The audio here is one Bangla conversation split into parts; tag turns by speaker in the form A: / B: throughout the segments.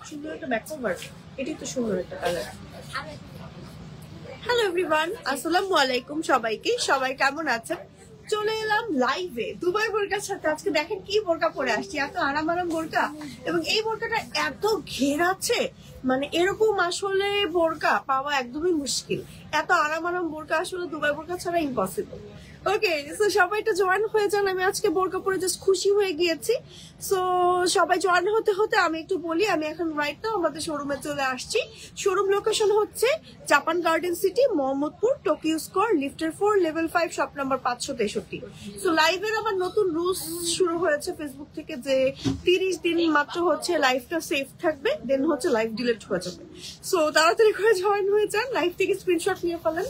A: সুন্দর একটা ব্যাক কভার, এটাই তো সুন্দর একটা কালার। হ্যালো এভরিওয়ান, আসসালামু আলাইকুম সবাইকে। সবাই কেমন আছেন? চলে এলাম লাইভে দুবাই বোরকার সাথে। আজকে দেখেন কি বোরকা পরে আসছি, এত আরাম বোরকা, এবং এই বোরকাটা এত ঘের আছে, মানে এরকম আসলে বোরকা পাওয়া একদমই মুশকিল। এত আরাম বোরকা আসলে দুবাই বোরকা ছাড়া ইম্পসিবল। ওকে, সো সবাই একটু জয়েন হয়ে যান। আমি আজকে বোরকা পরে জাস্ট খুশি হয়ে গিয়েছি। সো সবাই জয়েন হতে হতে আমি একটু বলি, আমি এখন রাইট নাও আমাদের শোরুমে চলে আসছি। শোরুম লোকেশন হচ্ছে Japan Garden City, Mohammadpur, Tokyo square, লিফটের 4, লেভেল 5, শপ নাম্বার 563। সো লাইভের আবার নতুন রুলস শুরু হয়েছে ফেসবুক থেকে যে 30 দিন মাত্র হচ্ছে লাইভটা সেফ থাকবে, দেন হচ্ছে লাইভ ডিলিট হয়ে যাবে। সো তাড়াতাড়ি করে জয়েন হয়ে যান, লাইভ থেকে স্ক্রিনশট নিয়ে ফেলেন,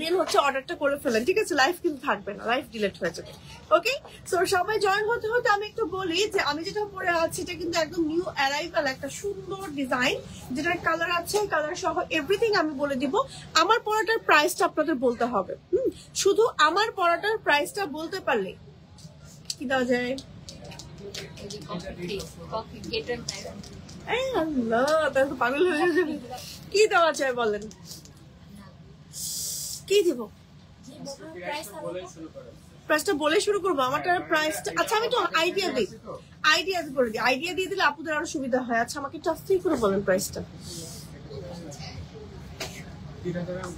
A: দেন হচ্ছে অর্ডারটা করে ফেলেন, ঠিক আছে? লাইভ কিন্তু থাকবে না, লাইভ ডিলিট হয়ে যাবে। ওকে, সো সবাই জয়েন হতে হতে আমি একটু বলি যে আমি যেটা পরে আছি এটা কিন্তু একদম নিউ অ্যারাইভাল একটা সুন্দর ডিজাইন, যেটার কালার আছে, কালার সহ এভরিথিং আমি বলে দিব। আমার পরাটার প্রাইসটা আপনাদের বলতে হবে। শুধু আমার পরাটার প্রাইসটা বলতে পারলে কি দেওয়া যায়? পাগল হয়ে যাবে। কি দেওয়া যায় বলেন, কি দিব? প্রাইসটা বলে শুরু করবো? আমারটার প্রাইসটা আচ্ছা আমি একটু আইডিয়া দিই, আইডিয়া করে দিই, আইডিয়া দিয়ে দিলে আপুদের আরো সুবিধা হয়। আচ্ছা আমাকে একটু আস্তেই করে বলেন প্রাইসটা।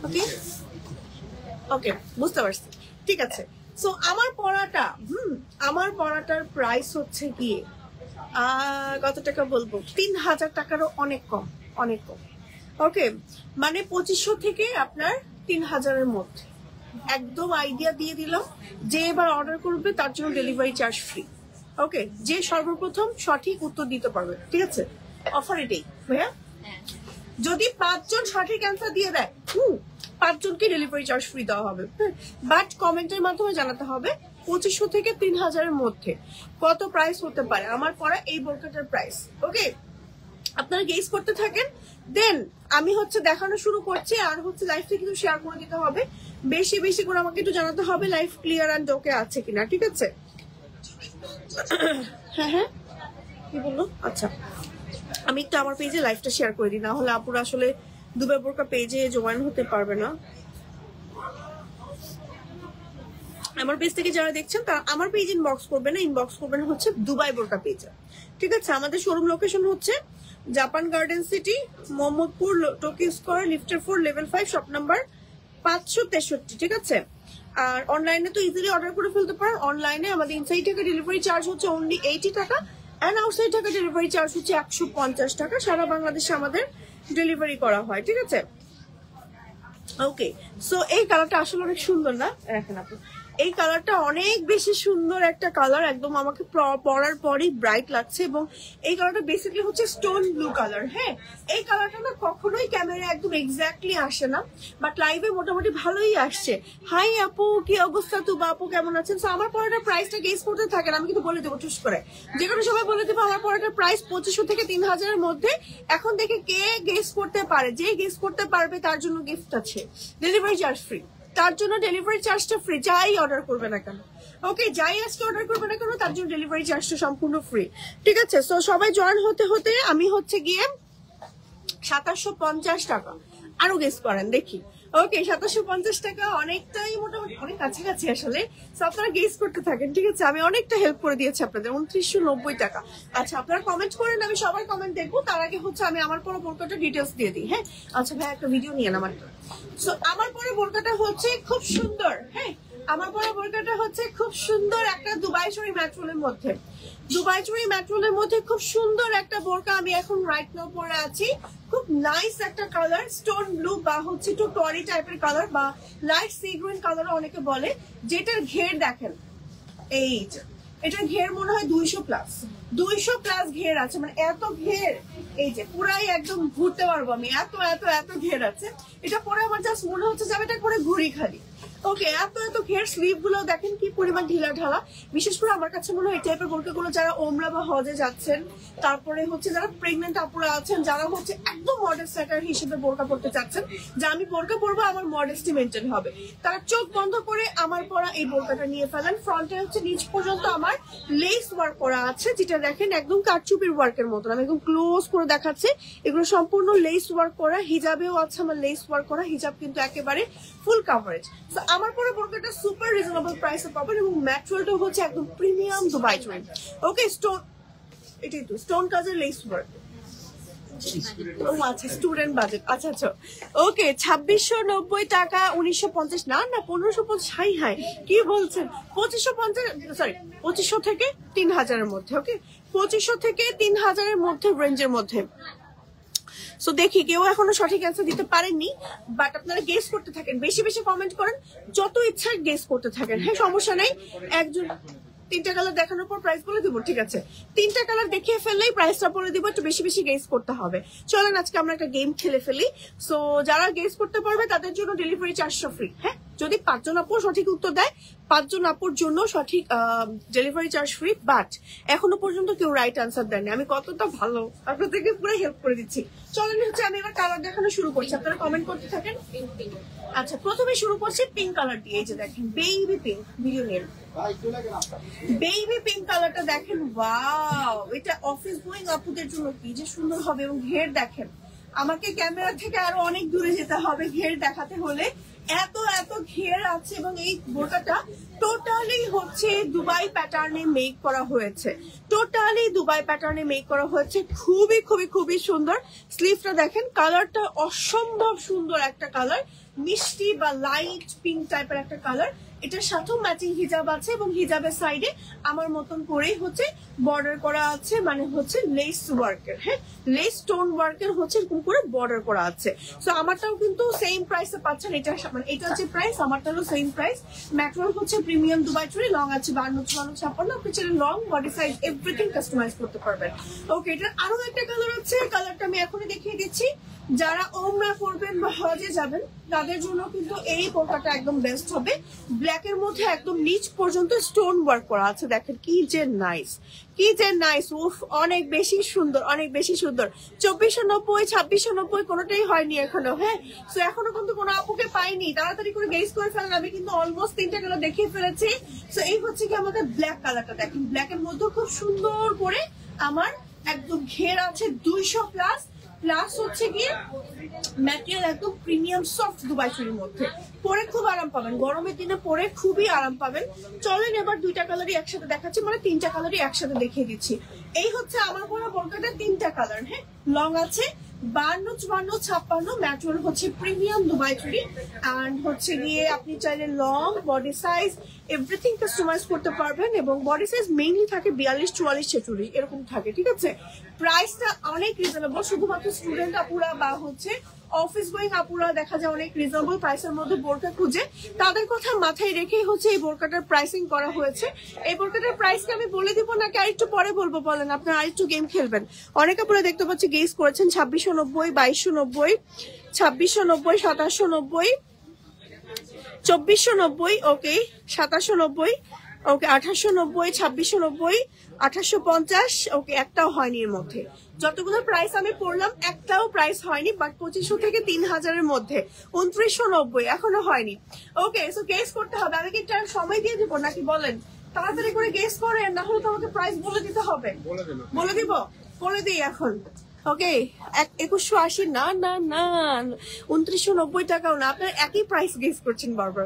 A: ওকে ওকে, বুঝতে পারছি, ঠিক আছে। সো আমার পড়াটার প্রাইস হচ্ছে গিয়ে কত টাকা বলবো, 3000 টাকারও অনেক কম, অনেক কম। ওকে, মানে 2500 থেকে আপনার 3000-এর মধ্যে। একদম আইডিয়া দিয়ে দিলাম, যে এবার অর্ডার করবে তার জন্য ডেলিভারি চার্জ ফ্রি। ওকে, যে সর্বপ্রথম সঠিক উত্তর দিতে পারবে, ঠিক আছে? অফার এটাই ভাইয়া, যদি 5 জন সঠিক অ্যান্সার দিয়ে দেয় 5 জনকে ডেলিভারি চার্জ ফ্রি দেওয়া হবে। বাট কমেন্টের মাধ্যমে জানাতে হবে 2500 থেকে 3000-এর মধ্যে কত প্রাইস হতে পারে আমার পরা এই বোরকাটার প্রাইস। ওকে, আপনারা গেস করতে থাকেন, দেন আমি হচ্ছে দেখানো শুরু করছি। আর হচ্ছে লাইভটা কিন্তু শেয়ার করে দিতে হবে, বেশি বেশি করে আমাকে একটু জানাতে হবে লাইভ ক্লিয়ার অ্যান্ড ওকে আছে কিনা, ঠিক আছে? হ্যাঁ হ্যাঁ, কি বললো? আচ্ছা আমি একটু আমার পেজে লাইভটা শেয়ার করে দিই, না হলে আপুরা আসলে দুবাই বোরকা পেজে জয়েন হতে পারবে না। আমার পেজ থেকে যারা দেখছেন তারা আমার পেজ ইনবক্স করবেন না, ইনবক্স করবেন হচ্ছে দুবাই বোরকা পেজে, ঠিক আছে? আমাদের শোরুম লোকেশন হচ্ছে Japan Garden City, Mohammadpur, Tokyo square, লিফটের 4, লেভেল 5, শপ নাম্বার 563, ঠিক আছে? আর অনলাইনে তো ইজিলি অর্ডার করে ফেলতে পারেন। অনলাইনে আমাদের ইনসাইড টাকা ডেলিভারি চার্জ হচ্ছে অনলি 80 টাকা, অ্যান্ড আউটসাইড টাকা ডেলিভারি চার্জ হচ্ছে 150 টাকা। সারা বাংলাদেশে আমাদের ডেলিভারি করা হয়, ঠিক আছে? ওকে, সো এই কালারটা আসলে অনেক সুন্দর না? দেখেন আপনি, এই কালারটা অনেক বেশি সুন্দর একটা কালার, একদম আমাকে পরার পরই ব্রাইট লাগছে। এবং এই কালারটা বেসিক্যালি হচ্ছে স্টোন ব্লু কালার। হ্যাঁ, এই কালারটা না কখনোই ক্যামেরা একদম এক্স্যাক্টলি আসে না, বাট লাইভে মোটামুটি ভালোই আসছে। হাই আপু, কি অবস্থা? তুবা আপু কেমন আছেন? সো আমার পরাটার প্রাইসটা গেস করতে থাকেন, আমি কিন্তু বলে দেবো চুজ করে, যে কোনো সময় বলে দেবো আমার পরাটার প্রাইস 2500 থেকে 3000-এর মধ্যে। এখন দেখে কে গেস করতে পারে, যে গেস করতে পারবে তার জন্য গিফট আছে, ডেলিভারি চার্জ ফ্রি, তার জন্য ডেলিভারি চার্জটা ফ্রি, যাই অর্ডার করবে না কেন। ওকে, যাই আজকে অর্ডার করবে না কেন তার জন্য ডেলিভারি চার্জটা সম্পূর্ণ ফ্রি, ঠিক আছে? সো সবাই জয়েন হতে হতে আমি হচ্ছে গিয়ে 2750 টাকা, আরো গেস করেন দেখি। ওকে, 2750 টাকা অনেকটাই, মোটামুটি অনেক কাছাকাছি আসলে। সো আপনারা গেস করতে থাকেন, ঠিক আছে? আমি অনেকটা হেল্প করে দিয়েছি আপনাদের। 2990 টাকা। আচ্ছা আপনারা কমেন্ট করেন, আমি সবার কমেন্ট দেখবো। তার আগে হচ্ছে আমি আমার পরে বোরকাটা ডিটেলস দিয়ে দিই। হ্যাঁ, আচ্ছা ভাই একটা ভিডিও নিয়ে আমার। সো আমার পরে বোরকাটা হচ্ছে খুব সুন্দর। হ্যাঁ, আমার পরে বোরকাটা হচ্ছে খুব সুন্দর একটা দুবাই চুরি ম্যাট্রোলের মধ্যে, দুবাই চুরি ম্যাট্রোলের মধ্যে খুব সুন্দর একটা বোরকা আমি এখন রাইট নাও পরে আছি। খুব নাইস একটা কালার, স্টোন ব্লু বা হচ্ছে একটু টরি টাইপের কালার বা লাইট সি গ্রিন কালারও অনেকে বলে, যেটার ঘের দেখেন, এই এটার ঘের মনে হয় 200 প্লাস ঘের আছে, মানে এত ঘের, এই যে পুরাই একদম ঘুরতে পারবো আমি, এত এত এত ঘের আছে। এটা পরে আমার জাস্ট মনে হচ্ছে যে আমি এটা করে ঘুরি খালি। ওকে, এত এত ঘের, স্লিভ গুলো দেখেন কি পরিমাণ ঢিলা ঢালা। বিশেষ করে আমার কাছে মনে হয় এই টাইপের বোরকা গুলো যারা ওমরা বা হজে যাচ্ছেন, তারপরে হচ্ছে যারা প্রেগনেন্ট আপুরা আছেন, যারা হচ্ছে একদম মডেস্ট সেটার হিসেবে বোরকা পড়তে চাচ্ছেন, যে আমি বোরকা পরবো আমার মডেস্টি মেনটেন হবে, তারা চোখ বন্ধ করে আমার পরা এই বোরকাটা নিয়ে ফেলেন। ফ্রন্টে হচ্ছে নিচ পর্যন্ত আমার লেস ওয়ার্ক করা আছে, যেটা দেখেন একদম কারচুপির ওয়ার্কের মতন। আমি একদম ক্লোজ করে দেখাচ্ছি, এগুলো সম্পূর্ণ লেস ওয়ার্ক করা। হিজাবেও আছে আমার লেস ওয়ার্ক করা, হিজাব কিন্তু একেবারে ফুল কাভারেজ। তো আমার পরে বোরকাটা সুপার রিজনেবল প্রাইসে পাবেন এবং ম্যাটেরিয়ালটা হচ্ছে একদম প্রিমিয়াম দুবাই জুয়েল। ওকে, স্টোন, এটাই তো স্টোন কাজের লেস ওয়ার্ক। ও আচ্ছা, স্টুডেন্ট বাজেট, আচ্ছা আচ্ছা। ওকে, 2690 টাকা, 1950 না না 1550, হাই হাই কি বলছেন, 2550, সরি 2500 থেকে 3000 মধ্যে। ওকে, 2500 থেকে 3000 মধ্যে, রেঞ্জের মধ্যে। সো দেখি কেউ এখনো সঠিক অ্যান্সার দিতে পারেননি, বাট আপনারা গেস করতে থাকেন, বেশি বেশি কমেন্ট করেন, যত ইচ্ছা গেস করতে থাকেন। হ্যাঁ, সমস্যা নেই। একজন 3টা কালার দেখানোর পর প্রাইস বলে দিব, ঠিক আছে? 3টা কালার দেখিয়ে ফেললেই প্রাইসটা বলে দিব, একটু বেশি বেশি গেস করতে হবে। চলেন আজকে আমরা একটা গেম খেলে ফেলি। সো যারা গেস করতে পারবে তাদের জন্য ডেলিভারি চার্জটা ফ্রি। হ্যাঁ, যদি 5 জন আপু সঠিক উত্তর দেয়, 5 জন আপুর জন্য সঠিক ডেলিভারি চার্জ ফ্রি। বাট এখনো পর্যন্ত কেউ রাইট আনসার দেয়নি। আমি কতটা ভালো, আপনাদেরকে পুরো হেল্প করে দিচ্ছি। চলেন হচ্ছে আমি এবার কালার দেখানো শুরু করছি, আপনারা কমেন্ট করতে থাকেন। আচ্ছা, প্রথমে শুরু করছি পিঙ্ক কালার দিয়ে। এই যে দেখেন বেবি পিঙ্ক, ভিডিও নেই, বেবি পিঙ্ক কালারটা দেখেন, ওয়াও, এটা অফিস গোয়িং আপুদের জন্য কি যে সুন্দর হবে। এবং ঘের দেখেন, আমাকে ক্যামেরা থেকে আরো অনেক দূরে যেতে হবে ঘের দেখাতে হলে, এত এত ঘের আছে। এবং এই বোরকাটা টোটালি হচ্ছে দুবাই প্যাটার্নে মেক করা হয়েছে, টোটালি দুবাই প্যাটার্নে মেক করা হয়েছে। খুবই খুবই খুবই সুন্দর। স্লিভটা দেখেন, কালারটা অসম্ভব সুন্দর একটা কালার, মিষ্টি বা লাইট পিঙ্ক টাইপের একটা কালার। এটার সাথেও ম্যাচিং হিজাব আছে এবং হিজাবের সাইডে আমার মতন করেই হচ্ছে বর্ডার করা আছে, মানে হচ্ছে লেস ওয়ার্কের। হ্যাঁ, লেস স্টোন ওয়ার্কের হচ্ছে এরকম করে বর্ডার করা আছে। সো আমারটাও কিন্তু সেম প্রাইসে পাচ্ছেন, এটা মানে এটা হচ্ছে প্রাইস, আমারটারও সেম প্রাইস। ম্যাটেরিয়াল হচ্ছে প্রিমিয়াম দুবাই চুড়ি, লং আছে 52, 54, 56। আপনি চাইলে long, body size everything customize করতে পারবেন। ওকে, এটার আরো একটা কালার আছে, কালারটা আমি এখনই দেখিয়ে দিচ্ছি। যারা ওমরা করবেন বা হজে যাবেন তাদের জন্য কিন্তু এই বোরকাটা একদম বেস্ট হবে। ব্ল্যাক এর মধ্যে একদম নিচ পর্যন্ত স্টোন ওয়ার্ক করা আছে, দেখেন কি যে নাইস, কি যে নাইস। উফ, অনেক বেশি সুন্দর, অনেক বেশি সুন্দর। 2490, 2690 কোনোটাই হয়নি এখনো। হ্যাঁ, তো এখনো কিন্তু কোনো আপুকে পাইনি, তাড়াতাড়ি করে গেস করে ফেলেন। আমি কিন্তু অলমোস্ট 3টা কালার দেখিয়ে ফেলেছি। তো এই হচ্ছে কি আমাদের ব্ল্যাক কালারটা দেখেন, ব্ল্যাক এর মধ্যে খুব সুন্দর করে আমার একদম ঘের আছে 200 প্লাস। প্লাস হচ্ছে গিয়ে ম্যাটেরিয়াল একদম প্রিমিয়াম সফট দুবাই চুরির মধ্যে, পরে খুব আরাম পাবেন, গরমের দিনে পরে খুবই আরাম পাবেন। চলেন এবার 2টা কালারই একসাথে দেখাচ্ছি, মানে 3টা কালারই একসাথে দেখিয়ে দিচ্ছি। এই হচ্ছে আমার পরা বোরকাটা, 3টা কালার। হ্যাঁ, লং আছে 52, 54, 56। ম্যাটেরিয়াল হচ্ছে প্রিমিয়াম দুবাই চুরি। অ্যান্ড হচ্ছে গিয়ে আপনি চাইলে long, body size everything customize করতে পারবেন। এবং বডি সাইজ মেইনলি থাকে 42, 44, 46 এরকম থাকে, ঠিক আছে? প্রাইসটা অনেক রিজনেবল, শুধুমাত্র স্টুডেন্ট আপুরা বা হচ্ছে অফিস গোয়িং আপুরা দেখা যায় অনেক রিজনেবল প্রাইসের মধ্যে বোরকা খুঁজে, তাদের কথা মাথায় রেখেই হচ্ছে এই বোরকাটার প্রাইসিং করা হয়েছে। এই বোরকাটার প্রাইসকে আমি বলে দিব নাকি আরেকটু পরে বলবো বলেন? আপনারা আরেকটু গেম খেলবেন। অনেক আপুরা দেখতে পাচ্ছি গেস করেছেন 2690, 2290, 2690, 2790, 2490, ওকে 2790, ওকে 2890, 2690, 2850, ওকে একটাও হয়নি এর মধ্যে। যতগুলো প্রাইস আমি পড়লাম একটাও প্রাইস হয়নি, বাট 2500 থেকে 3000 মধ্যে 2990 এখনো হয়নি। ওকে, সো গেস করতে হবে। আমি কি টাইম সময় দিয়ে দিব নাকি বলেন? তাড়াতাড়ি করে গেস করেন, না হলে তো আমাকে প্রাইস বলে দিতে হবে। বলে দিব, বলে দিই এখন। ওকে, 2180, না না না 2990 টাকাও না, আপনার একই প্রাইস গেস করছেন বারবার।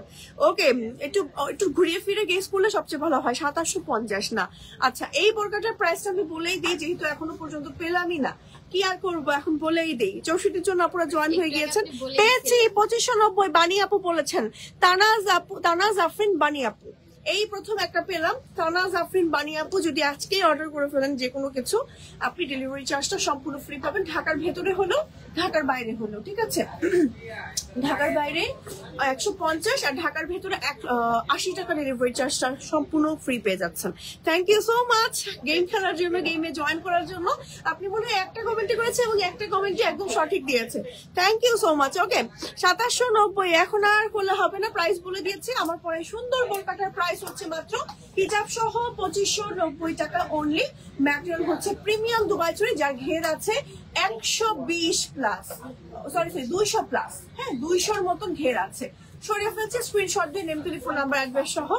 A: ওকে, একটু একটু ঘুরিয়ে ফিরে গেস করলে সবচেয়ে ভালো হয়। 2750 না। আচ্ছা, এই বোরকাটার প্রাইসটা আমি বলেই দিই, যেহেতু এখনো পর্যন্ত পেলামই না, কি আর করবো, এখন বলেই দিই। 64 জন আপুরা জয়েন হয়ে গিয়েছেন, পেয়েছি 2590। বানি আপু বলেছেন, তানাজ আপু, তানাজ আফরিন বানি আপু, এই প্রথম একটা পেলাম। তানাজ আফরিন বানি আপু, যদি আজকেই অর্ডার করে ফেলেন যে কোনো কিছু, আপনি ডেলিভারি চার্জটা সম্পূর্ণ ফ্রি পাবেন, ঢাকার ভেতরে হলো ঢাকার বাইরে হলো, ঠিক আছে? ঢাকার বাইরে 150 আর ঢাকার ভেতরে 80 টাকা ডেলিভারি চার্জটা সম্পূর্ণ ফ্রি পেয়ে যাচ্ছেন। Thank you so much game খেলার জন্য, গেমে জয়েন করার জন্য। আপনি মনে হয় একটা কমেন্টই করেছে এবং একটা কমেন্টই একদম সঠিক দিয়েছে। Thank you so much. Okay, 2790। এখন আর করলে হবে না, প্রাইস বলে দিয়েছি। আমার পরে সুন্দর বোরকাটার প্রাইস হচ্ছে মাত্র হিজাব সহ 2590 টাকা অনলি। ম্যাটেরিয়াল হচ্ছে প্রিমিয়াম দুবাই চুড়ি, যার ঘের আছে 120 প্লাস, সরি 200 প্লাস, হ্যাঁ 200-র মতন ঘের আছে। সরিয়ে ফেলছে, স্ক্রিনশট দিয়ে নেম, টেলিফোন নাম্বার, অ্যাড্রেস সহ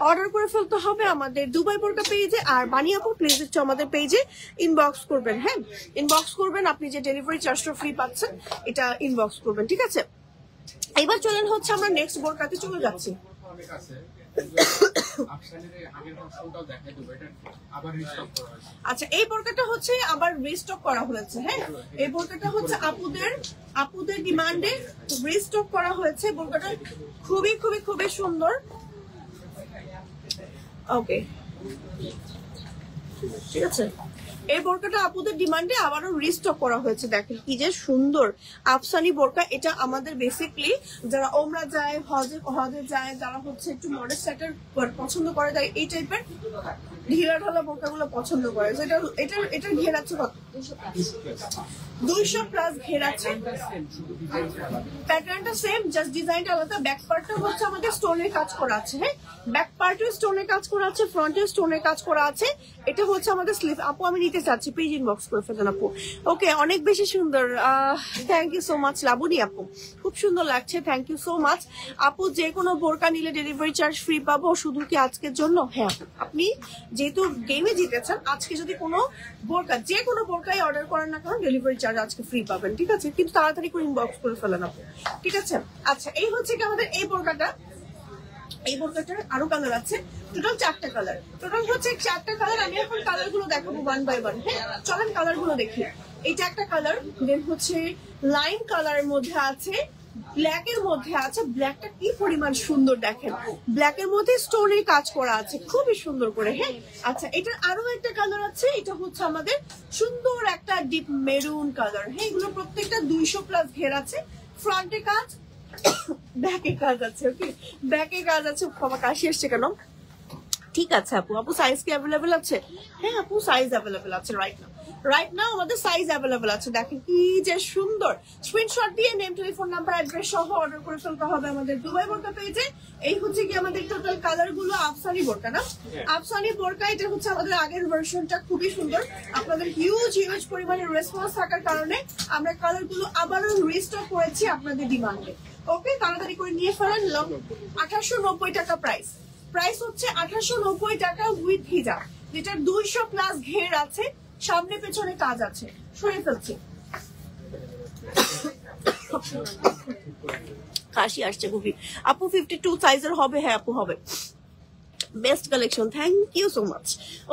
A: অর্ডার করে ফেলতে হবে আমাদের দুবাই বোরকা পেজে। আর বানিয়ে আপু প্লিজ হচ্ছে আমাদের পেজে ইনবক্স করবেন, হ্যাঁ ইনবক্স করবেন। আপনি যে ডেলিভারি চার্জটা ফ্রি পাচ্ছেন এটা ইনবক্স করবেন, ঠিক আছে? এবার চলেন হচ্ছে আমরা নেক্সট বোরকাতে চলে যাচ্ছি। আচ্ছা, এই বোরকাটা হচ্ছে আবার রিস্টক করা হয়েছে, হ্যাঁ এই বোরকাটা হচ্ছে আপুদের ডিমান্ডে রিস্টক করা হয়েছে। বোরকাটা খুবই খুবই খুবই সুন্দর। ওকে, ঠিক আছে, এই বোরকাটা আপুদের ডিমান্ডে আবারও রিস্টক করা হয়েছে। দেখেন কি যে সুন্দর আফসানি বোরকা। এটা আমাদের বেসিকলি যারা ওমরা যায়, হজে যায়, যারা হচ্ছে একটু মডেস্ট সেটার পছন্দ করে, তাই এই টাইপের ঢিলা ঢালা বোরকাগুলো পছন্দ করে। এটার ঘের আছে কত? 200 প্লাস ঘের আছে। প্যাটার্নটা সেম, জাস্ট ডিজাইনটা আলাদা। ব্যাক পার্টটা হচ্ছে আমাদের স্টোনের কাজ করা আছে, হ্যাঁ ব্যাক পার্টে স্টোনের কাজ করা আছে, ফ্রন্টে স্টোনের কাজ করা আছে। এটা হচ্ছে আমাদের স্লিভ। আপু আমি নিতে চাচ্ছি, পেজ ইনবক্স করে ফেলেন আপু। ওকে, অনেক বেশি সুন্দর। Thank you so much Laboni আপু, খুব সুন্দর লাগছে। থ্যাংক ইউ সো মাচ আপু। যে কোনো বোরকা নিলে ডেলিভারি চার্জ ফ্রি পাবো, শুধু কি আজকের জন্য? হ্যাঁ, আপনি যেহেতু গেমে জিতেছেন, আজকে যদি কোনো বোরকা, যে কোনো বোরকাই অর্ডার করেন না কারণ ডেলিভারি চার্জ আজকে ফ্রি পাবেন, ঠিক আছে? কিন্তু তাড়াতাড়ি করে ইনবক্স করে ফেলেন আপু, ঠিক আছে? আচ্ছা, এই হচ্ছে কি আমাদের এই বোরকাটা। এই বোরকাটার আরো কালার আছে, টোটাল 4টা কালার। টোটাল হচ্ছে 4টা কালার। আমি এখন কালার গুলো দেখাবো 1 বাই 1, হ্যাঁ চলেন কালার গুলো দেখি। এটা একটা কালার, দেন হচ্ছে লাইম কালারের মধ্যে আছে, ব্ল্যাক এর মধ্যে আছে। ব্ল্যাকটা কি পরিমাণ সুন্দর দেখেন, ব্ল্যাক এর মধ্যে স্টোনের কাজ করা আছে খুবই সুন্দর করে, হ্যাঁ। আচ্ছা, এটার আরো একটা কালার আছে, এটা হচ্ছে আমাদের সুন্দর একটা ডিপ মেরুন কালার, হ্যাঁ এগুলো প্রত্যেকটা 200 প্লাস ঘের আছে। ফ্রন্টে কাজ, ব্যাকে কাজ আছে। ওকে, ব্যাকে কাজ আছে। বাবা কাশি আসছে কেন? ঠিক আছে আপু, আপু সাইজ কি অ্যাভেলেবেল আছে? হ্যাঁ আপু সাইজ অ্যাভেলেবেল আছে রাইট নাও আমাদের সাইজ অ্যাভেলেবেল আছে। দেখেন কি যে সুন্দর। স্ক্রিনশট দিয়ে নেম, টেলিফোন নাম্বার, অ্যাড্রেস সহ অর্ডার করে ফেলতে হবে আমাদের দুবাই বোরকা পেজে। এই হচ্ছে কি আমাদের টোটাল কালার গুলো। আফসানি বোরকা না, আফসানি বোরকা। এটা হচ্ছে আমাদের আগের ভার্সনটা, খুবই সুন্দর। আপনাদের হিউজ পরিমাণে রেসপন্স থাকার কারণে আমরা কালার গুলো আবারও রিস্টক করেছি আপনাদের ডিমান্ডে। ওকে, তাড়াতাড়ি করে নিয়ে ফেলেন। 1890 টাকা প্রাইস হচ্ছে 1890 টাকা উইথ হিজাব, যেটার 200 প্লাস ঘের আছে, সামনে পেছনে কাজ আছে। সরিয়ে ফেলছি, কাশি আসছে খুবই। আপু 52 সাইজের হবে? হ্যাঁ আপু হবে। Best collection, thank you so much.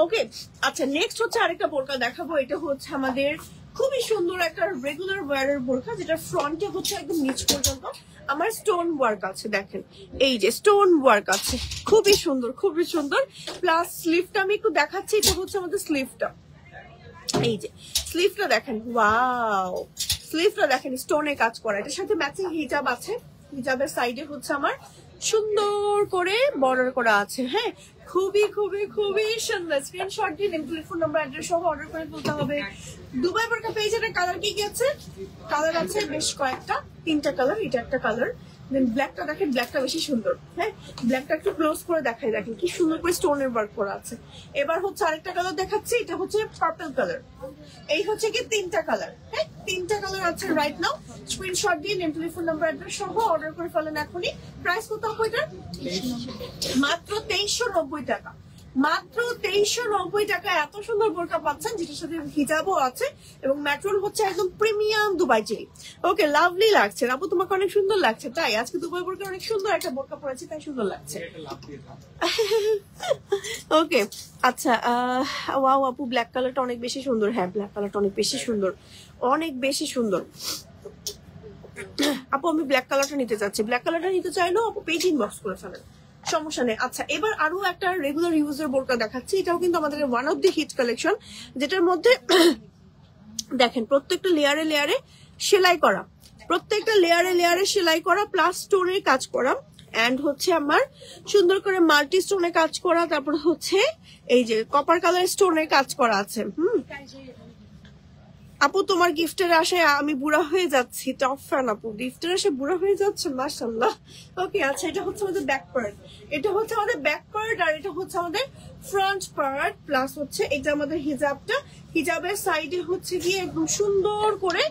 A: Okay, আচ্ছা নেক্সট হচ্ছে আরেকটা বোরকা দেখাবো। এটা হচ্ছে আমাদের খুবই সুন্দর একটা রেগুলার ওয়ারের বোরকা, যেটা ফ্রন্টে হচ্ছে একদম নিচ পর্যন্ত আমার স্টোন ওয়ার্ক আছে। দেখেন এই যে স্টোন ওয়ার্ক আছে, খুবই সুন্দর খুবই সুন্দর। প্লাস স্লিভটা আমি একটু দেখাচ্ছি। এটা হচ্ছে আমাদের স্লিভটা, এই যে স্লিভটা দেখেন, ওয়াও স্লিভটা দেখেন স্টোনে কাজ করা। এটার সাথে ম্যাচিং হিজাব আছে। হিজাবের সাইডে হচ্ছে আমার সুন্দর করে বর্ডার করা আছে, হ্যাঁ খুবই খুবই খুবই সুন্দর। স্ক্রিনশট দিয়ে টেলিফোন নাম্বার, অ্যাড্রেস সহ অর্ডার করে তুলতে হবে। দুবাই বোরকা পেজের কালার কি কি আছে? কালার আছে বেশ কয়েকটা, 3টা কালার। এটা একটা কালার, দেন ব্ল্যাকটা দেখেন, ব্ল্যাকটা বেশি সুন্দর, হ্যাঁ ব্ল্যাকটা একটু ক্লোজ করে দেখাই। দেখেন কি সুন্দর করে স্টোনের ওয়ার্ক করা আছে। এবার হচ্ছে আরেকটা কালার দেখাচ্ছি, এটা হচ্ছে পার্পল কালার। এই হচ্ছে কি 3টা কালার, হ্যাঁ 3টা কালার আছে রাইট নাও। স্ক্রিনশট দিয়ে নেম, টেলিফোন নাম্বার, অ্যাড্রেস সহ অর্ডার করে ফেলেন এখনই। প্রাইস কত হবে এটা? মাত্র 2390 টাকা, মাত্র 2390 টাকা। এত সুন্দর বোরকা পাচ্ছেন, যেটার সাথে হিজাবও আছে এবং ম্যাটেরিয়াল হচ্ছে একদম প্রিমিয়াম দুবাই চেরি। ওকে, লাভলি লাগছে আপু, তোমাকে অনেক সুন্দর লাগছে। তাই আজকে দুবাই বোরকা অনেক সুন্দর একটা বোরকা পরেছি, তাই সুন্দর লাগছে। ওকে, আচ্ছা ওয়াও আপু ব্ল্যাক কালারটা অনেক বেশি সুন্দর। হ্যাঁ ব্ল্যাক কালারটা অনেক বেশি সুন্দর, অনেক বেশি সুন্দর। আপু আমি ব্ল্যাক কালারটা নিতে চাচ্ছি। ব্ল্যাক কালারটা নিতে চাইলেও আপু পেজ ইনবক্স করে ফেলেন, সমস্যা নেই। আচ্ছা, এবার আরো একটা রেগুলার ইউজের বোরকা দেখাচ্ছি। এটাও কিন্তু আমাদের one of the hit collection, যেটার মধ্যে দেখেন প্রত্যেকটা লেয়ারে লেয়ারে সেলাই করা, প্রত্যেকটা লেয়ারে লেয়ারে সেলাই করা, প্লাস স্টোনের কাজ করা, এন্ড হচ্ছে আমার সুন্দর করে মাল্টি স্টোনের কাজ করা, তারপর হচ্ছে এই যে কপার কালার স্টোনের কাজ করা আছে। আপু তোমার গিফটের আশায় আমি বুড়া হয়ে যাচ্ছি, টপ ফ্যান আপু, গিফটের আশায় বুড়া হয়ে যাচ্ছে, মাশাআল্লাহ। ওকে, আচ্ছা, এটা হচ্ছে আমাদের ব্যাক পার্ট, এটা হচ্ছে আমাদের ব্যাক পার্ট, আর এটা হচ্ছে আমাদের ফ্রন্ট পার্ট, প্লাস হচ্ছে এটা আমাদের হিজাবটা, হিজাবের সাইডে হচ্ছে গিয়ে একদম সুন্দর করে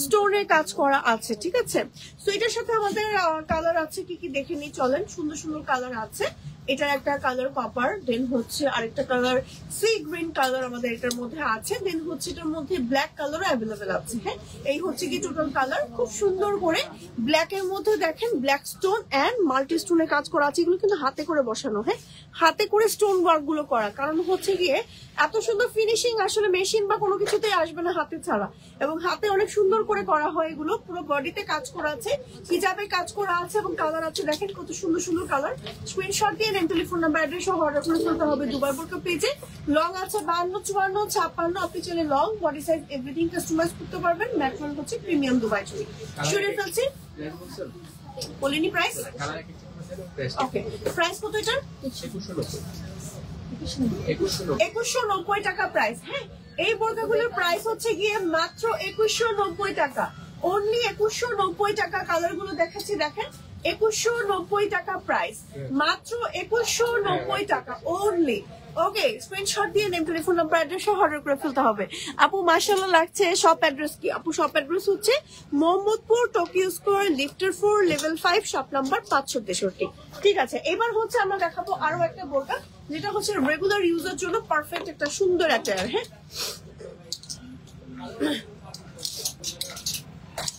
A: স্টোনের কাজ করা আছে, ঠিক আছে। তো এটার সাথে আমাদের কালার আছে কি কি দেখে নিই চলেন, সুন্দর সুন্দর কালার আছে। এটার একটা কালার কপার, দেন হচ্ছে আরেকটা কালার সি গ্রিন কালার আমাদের এটার মধ্যে আছে, দেন হচ্ছে এটার মধ্যে ব্ল্যাক কালারও অ্যাভেলেবেল আছে। হ্যাঁ, এই হচ্ছে কি টোটাল কালার, খুব সুন্দর করে ব্ল্যাক এর মধ্যে দেখেন ব্ল্যাক স্টোন এন্ড মাল্টি স্টোনের কাজ করা আছে। এগুলো কিন্তু হাতে করে বসানো, হ্যাঁ হাতে করে স্টোন ওয়ার্ক গুলো করা, কারণ হচ্ছে গিয়ে এত সুন্দর ফিনিশিং আসলে মেশিন বা কোনো কিছুতেই আসবে না হাতে ছাড়া, এবং হাতে অনেক সুন্দর করে করা হয় এগুলো। পুরো বডিতে কাজ করা আছে, হিজাবে কাজ করা আছে, এবং কালার আছে দেখেন কত সুন্দর সুন্দর কালার। স্ক্রিনশট দিয়ে নেন, টেলিফোন নাম্বার অ্যাড্রেস সহ অর্ডার করে ফেলতে হবে দুবাই বোরকা পেজে। লং আছে 52, 54, 56, আপনি চাইলে long body size everything customize করতে পারবেন। ম্যাটেরিয়াল হচ্ছে প্রিমিয়াম দুবাই চুড়ি। শুনে ফেলছি, বলিনি প্রাইস। ওকে, প্রাইস কত এটা? 2190 টাকা প্রাইস। হ্যাঁ, এই বোরকাগুলোর প্রাইস হচ্ছে গিয়ে মাত্র 2190 টাকা, অনলি 2190 টাকা। কালার গুলো দেখাচ্ছি দেখেন, 2190 টাকা প্রাইস, মাত্র 2190 টাকা অনলি। ওকে, স্ক্রিনশট দিয়ে নেম, টেলিফোন নাম্বার অ্যাড্রেস সহ অর্ডার করে ফেলতে হবে। আপু মাশাআল্লাহ লাগছে। শপ অ্যাড্রেস কি আপু? শপ অ্যাড্রেস হচ্ছে মোহাম্মদপুর টোকিও স্কয়ার, লিফটার 4, লেভেল 5, শপ নাম্বার 563। ঠিক আছে, এবার হচ্ছে আমরা দেখাবো আরো একটা বোরকা, যেটা হচ্ছে রেগুলার ইউজের জন্য পারফেক্ট একটা সুন্দর অ্যাটায়ার। হ্যাঁ,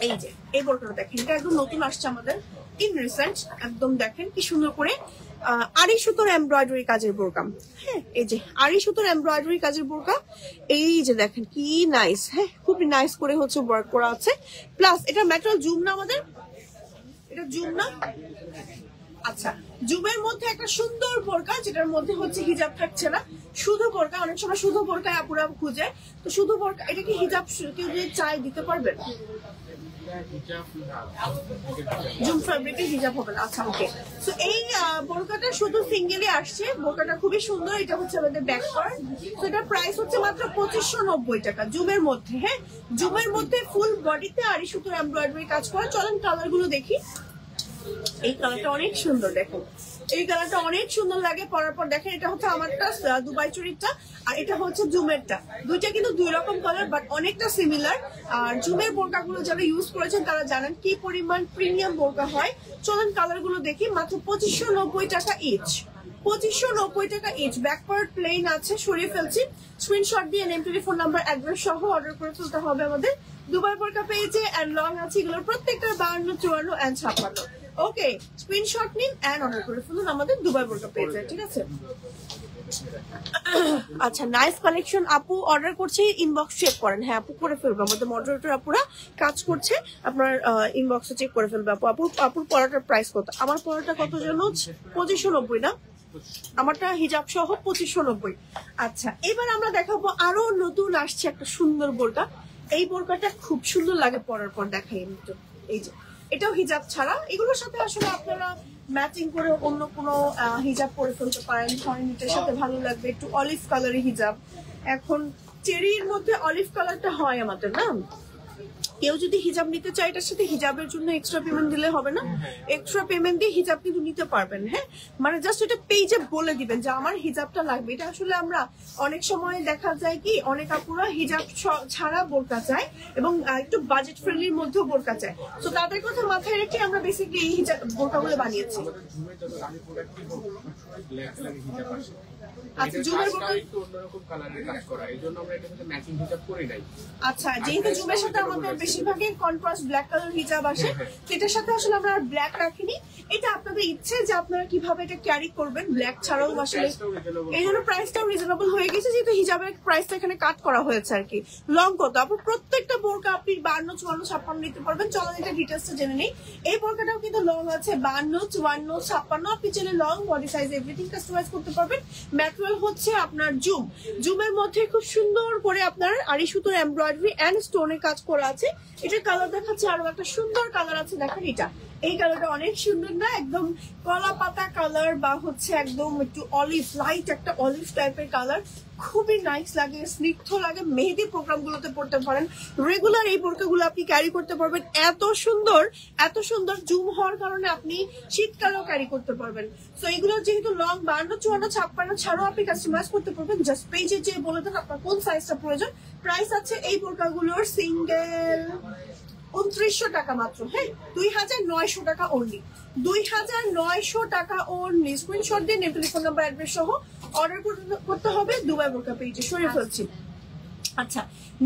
A: এই যে এই বোরকাটা দেখেন, এটা একদম নতুন আসছে আমাদের, ইন রিসেন্ট। একদম দেখেন কি সুন্দর করে আড়ি সুতোর এমব্রয়ডারি কাজের বোরকা। হ্যাঁ, এই যে আড়ি সুতোর এমব্রয়ডারি কাজের বোরকা, এই যে দেখেন কি নাইস। হ্যাঁ, খুবই নাইস করে হচ্ছে ওয়ার্ক করা আছে, প্লাস এটা ম্যাটেরিয়াল জুম না আমাদের, এটা জুম না। আচ্ছা, জুমের মধ্যে একটা সুন্দর বোরকা, যেটার মধ্যে হচ্ছে হিজাব থাকছে না, শুধু বোরকা। অনেক সময় শুধু বোরকা আপুরা খুঁজে, তো শুধু বোরকা, এটা কি হিজাব কেউ যদি চাই দিতে পারবেন? জুম ফ্যাব্রিকের হিজাব হবে না। আচ্ছা, ওকে। সো এই বোরকাটা শুধু সিঙ্গেলই আসছে, বোরকাটা খুবই সুন্দর। এটা হচ্ছে আমাদের ব্যাক পার্ট। তো এটা প্রাইস হচ্ছে মাত্র 2590 টাকা জুমের মধ্যে। হ্যাঁ, জুমের মধ্যে ফুল বডিতে আড়ি সুতোর এমব্রয়ডারি কাজ করা। চলেন কালার গুলো দেখি। এই কালারটা অনেক সুন্দর, দেখুন এই কালারটা অনেক সুন্দর লাগে পরার পর। দেখেন, এটা হচ্ছে আমারটা দুবাই চুরিটা, আর এটা হচ্ছে জুমেরটা। দুইটা কিন্তু দুই রকম কালার, বাট অনেকটা সিমিলার। আর জুমের বোরকা গুলো যারা ইউজ করেছেন তারা জানেন কি পরিমাণ প্রিমিয়াম বোরকা হয়। চলেন কালার গুলো দেখি। মাত্র 2590 টাকা ইচ, 2590 টাকা ইচ। ব্যাক পার্ট প্লেন আছে, সরিয়ে ফেলছি। স্ক্রিনশট দিয়ে নেম, টেলিফোন নাম্বার অ্যাড্রেস সহ অর্ডার করে ফেলতে হবে আমাদের দুবাই বোরকা পেজে। এন্ড লং আছে এগুলোর প্রত্যেকটা 52, 54 এন্ড 56। ওকে, স্ক্রিনশট নিন এন্ড অর্ডার করে ফেলুন আমাদের দুবাই বোরকা পেজে, ঠিক আছে। আচ্ছা, নাইস কালেকশন। আপু অর্ডার করছে, ইনবক্স চেক করেন। হ্যাঁ আপু, করে ফেলবো, আমাদের মডারেটর আপুরা কাজ করছে, আপনার ইনবক্সে চেক করে ফেলবে আপু। আপুর পড়াটার প্রাইস কত? আমার পড়াটা কত যেন 2590 না, আমারটা হিজাব সহ 2590। আচ্ছা, এবার আমরা দেখাবো আরো নতুন আসছে একটা সুন্দর বোরকা। এই বোরকাটা খুব সুন্দর লাগে পরার পর, দেখাই একটু। এই যে এটাও হিজাব ছাড়া, এগুলোর সাথে আসলে আপনারা ম্যাচিং করে অন্য কোনো হিজাব পরে ফেলতে পারেন। ধরেন এটার সাথে ভালো লাগবে একটু অলিভ কালারের হিজাব। এখন চেরির মধ্যে অলিভ কালারটা হয় আমাদের না, কেউ যদি হিজাব নিতে চায় এটার সাথে হিজাবের জন্য এক্সট্রা পেমেন্ট দিলে হবে না, এক্সট্রা পেমেন্ট দিয়ে হিজাব কিন্তু নিতে পারবেন। হ্যাঁ, মানে জাস্ট এটা পেজে বলে দিবেন যে আমার হিজাবটা লাগবে। এটা আসলে আমরা অনেক সময় দেখা যায় কি অনেক আপুরা হিজাব ছাড়া বোরকা চায়, এবং একটু বাজেট ফ্রেন্ডলির মধ্যেও বোরকা চায়। তো তাদের কথা মাথায় রেখে আমরা বেসিক্যালি এই হিজাব বোরকাগুলো বানিয়েছি। আচ্ছা জুমের বোরকা
B: একটু অন্যরকম কালারের কাজ করা, এইজন্য আমরা এটার সাথে ম্যাচিং হিজাব করি নাই।
A: আচ্ছা যেহেতু জুমের সাথে আমাদের বেশিরভাগই কন্ট্রাস্ট ব্ল্যাক কালার হিজাব আসে, এটার সাথে আসলে আমরা ব্ল্যাক রাখিনি। এটা আপনাদের ইচ্ছে যে আপনারা কিভাবে এটা ক্যারি করবেন, ব্ল্যাক ছাড়াও আসলে এই জন্য প্রাইসটাও রিজনেবল হয়ে গেছে, যেহেতু হিজাবের প্রাইসটা এখানে কাট করা হয়েছে আর কি। লং কত আপু? প্রত্যেকটা বোরকা আপনি 52, 54, 56 নিতে পারবেন। চলো এটা ডিটেলসটা জেনে নেই। এই বোরকাটাও কিন্তু লং আছে 52, 54, 56। আপনি চাইলে long body size everything customize করতে পারবেন। ম্যাটেরিয়াল হচ্ছে আপনার জুমের মধ্যে খুব সুন্দর করে আপনার আড়ি সুতোর এমব্রয়ডারি এন্ড স্টোনের কাজ করা আছে। এটার কালার দেখাচ্ছে, আরো একটা সুন্দর কালার আছে, দেখেন এটা। এই কালারটা অনেক সুন্দর না, একদম কলা পাতা কালার বা হচ্ছে একদম একটু অলিভ, লাইট একটা অলিভ টাইপের কালার, খুবই নাইস লাগে, স্নিগ্ধ লাগে। মেহেদি প্রোগ্রাম গুলোতে পড়তে পারেন, রেগুলার এই বোরকাগুলো আপনি ক্যারি করতে পারবেন। এত সুন্দর এত সুন্দর, জুম হওয়ার কারণে আপনি শীতকালেও ক্যারি করতে পারবেন। তো এগুলো যেহেতু লং 52, 54, 56 ছাড়াও আপনি কাস্টমাইজ করতে পারবেন। জাস্ট পেজে যে বলে দেন আপনার কোন সাইজটা প্রয়োজন। প্রাইস আছে এই বোরকাগুলোর সিঙ্গেল 2900 টাকা মাত্র। হ্যাঁ 2900 টাকা অনলি, 2900 টাকা অনলি। স্ক্রিনশট দিয়ে নেম, টেলিফোন নাম্বার, অ্যাড্রেস সহ অর্ডার করতে হবে দুবাই বোরকা পেজে। সরিয়ে ফেলছি। আচ্ছা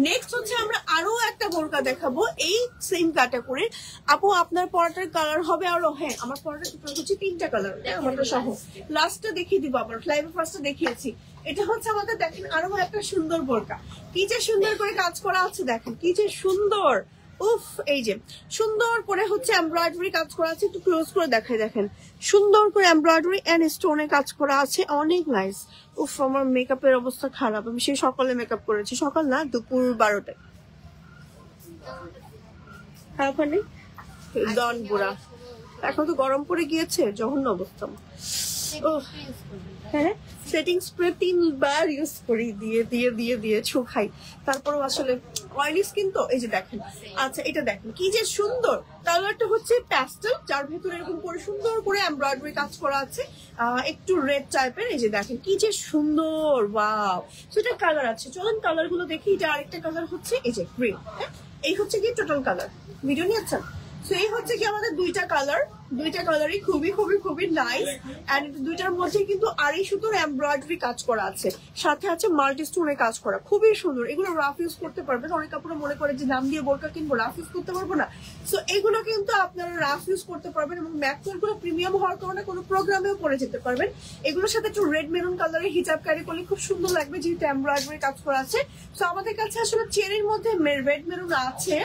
A: নেক্সট হচ্ছে আমরা আরো একটা বোরকা দেখাবো এই সেম ক্যাটাগরির। আপু আপনার পরাটার কালার হবে আরো, হ্যাঁ আমার পরাটা হচ্ছে 3টা কালার, আমারটা সহ। লাস্টটা দেখিয়ে দিব, আবার লাইভে ফার্স্টে দেখিয়েছি। এটা হচ্ছে আমাদের, দেখেন আরো একটা সুন্দর বোরকা, কি যে সুন্দর করে কাজ করা আছে, দেখেন কি যে সুন্দর। উফ, এই যে সুন্দর করে হচ্ছে এমব্রয়ডারি কাজ করা আছে, একটু ক্লোজ করে দেখাই, দেখেন সুন্দর করে এমব্রয়ডারি এন্ড স্টোনে কাজ করা আছে, অনেক নাইস। উফ, আমার মেকআপের অবস্থা খারাপ, আমি সেই সকালে মেকআপ করেছি, সকাল না দুপুর 12টায়। খারাপ হয়নি? দন বুড়া, এখন তো গরম পড়ে গিয়েছে, জঘন্য অবস্থা। ও হ্যাঁ, সেটিং স্প্রে 3বার ইউজ করি, দিয়ে দিয়ে দিয়ে দিয়ে শুকাই, তারপরেও আসলে অয়েলি স্কিন তো। এই যে দেখেন, আচ্ছা এটা দেখেন কি যে সুন্দর কালারটা, হচ্ছে প্যাস্টেল, যার ভেতরে এরকম করে সুন্দর করে এমব্রয়ডারি কাজ করা আছে, একটু রেড টাইপের। এই যে দেখেন কি যে সুন্দর, ওয়াও। সেটা কালার আছে, চলেন কালার গুলো দেখি। এটা আরেকটা কালার হচ্ছে এই যে গ্রিন। হ্যাঁ এই হচ্ছে কি টোটাল কালার, ভিডিও নিয়ে আছেন। তো এই হচ্ছে কি আমাদের দুইটা কালারই খুবই খুবই খুবই নাইস। এন্ড দুইটার মধ্যে কিন্তু আড়াই সুতোর এমব্রয়ডারি কাজ করা আছে, সাথে আছে মাল্টি স্টোনের কাজ করা, খুবই সুন্দর। এগুলো রাফ ইউজ করতে পারবেন। অনেক কাপড় মনে করে যে দাম দিয়ে বোরকা কিনবো, রাফ ইউজ করতে পারবো না। সো এগুলো কিন্তু আপনারা রাফ ইউজ করতে পারবেন, এবং ম্যাটেরিয়াল গুলো প্রিমিয়াম হওয়ার কারণে কোনো প্রোগ্রামেও পরে যেতে পারবেন। এগুলোর সাথে একটু রেড মেরুন কালারের হিজাব ক্যারি করলে খুব সুন্দর লাগবে, যেহেতু এমব্রয়ডারি কাজ করা আছে। তো আমাদের কাছে আসলে চেরির মধ্যে রেড মেরুন আছে,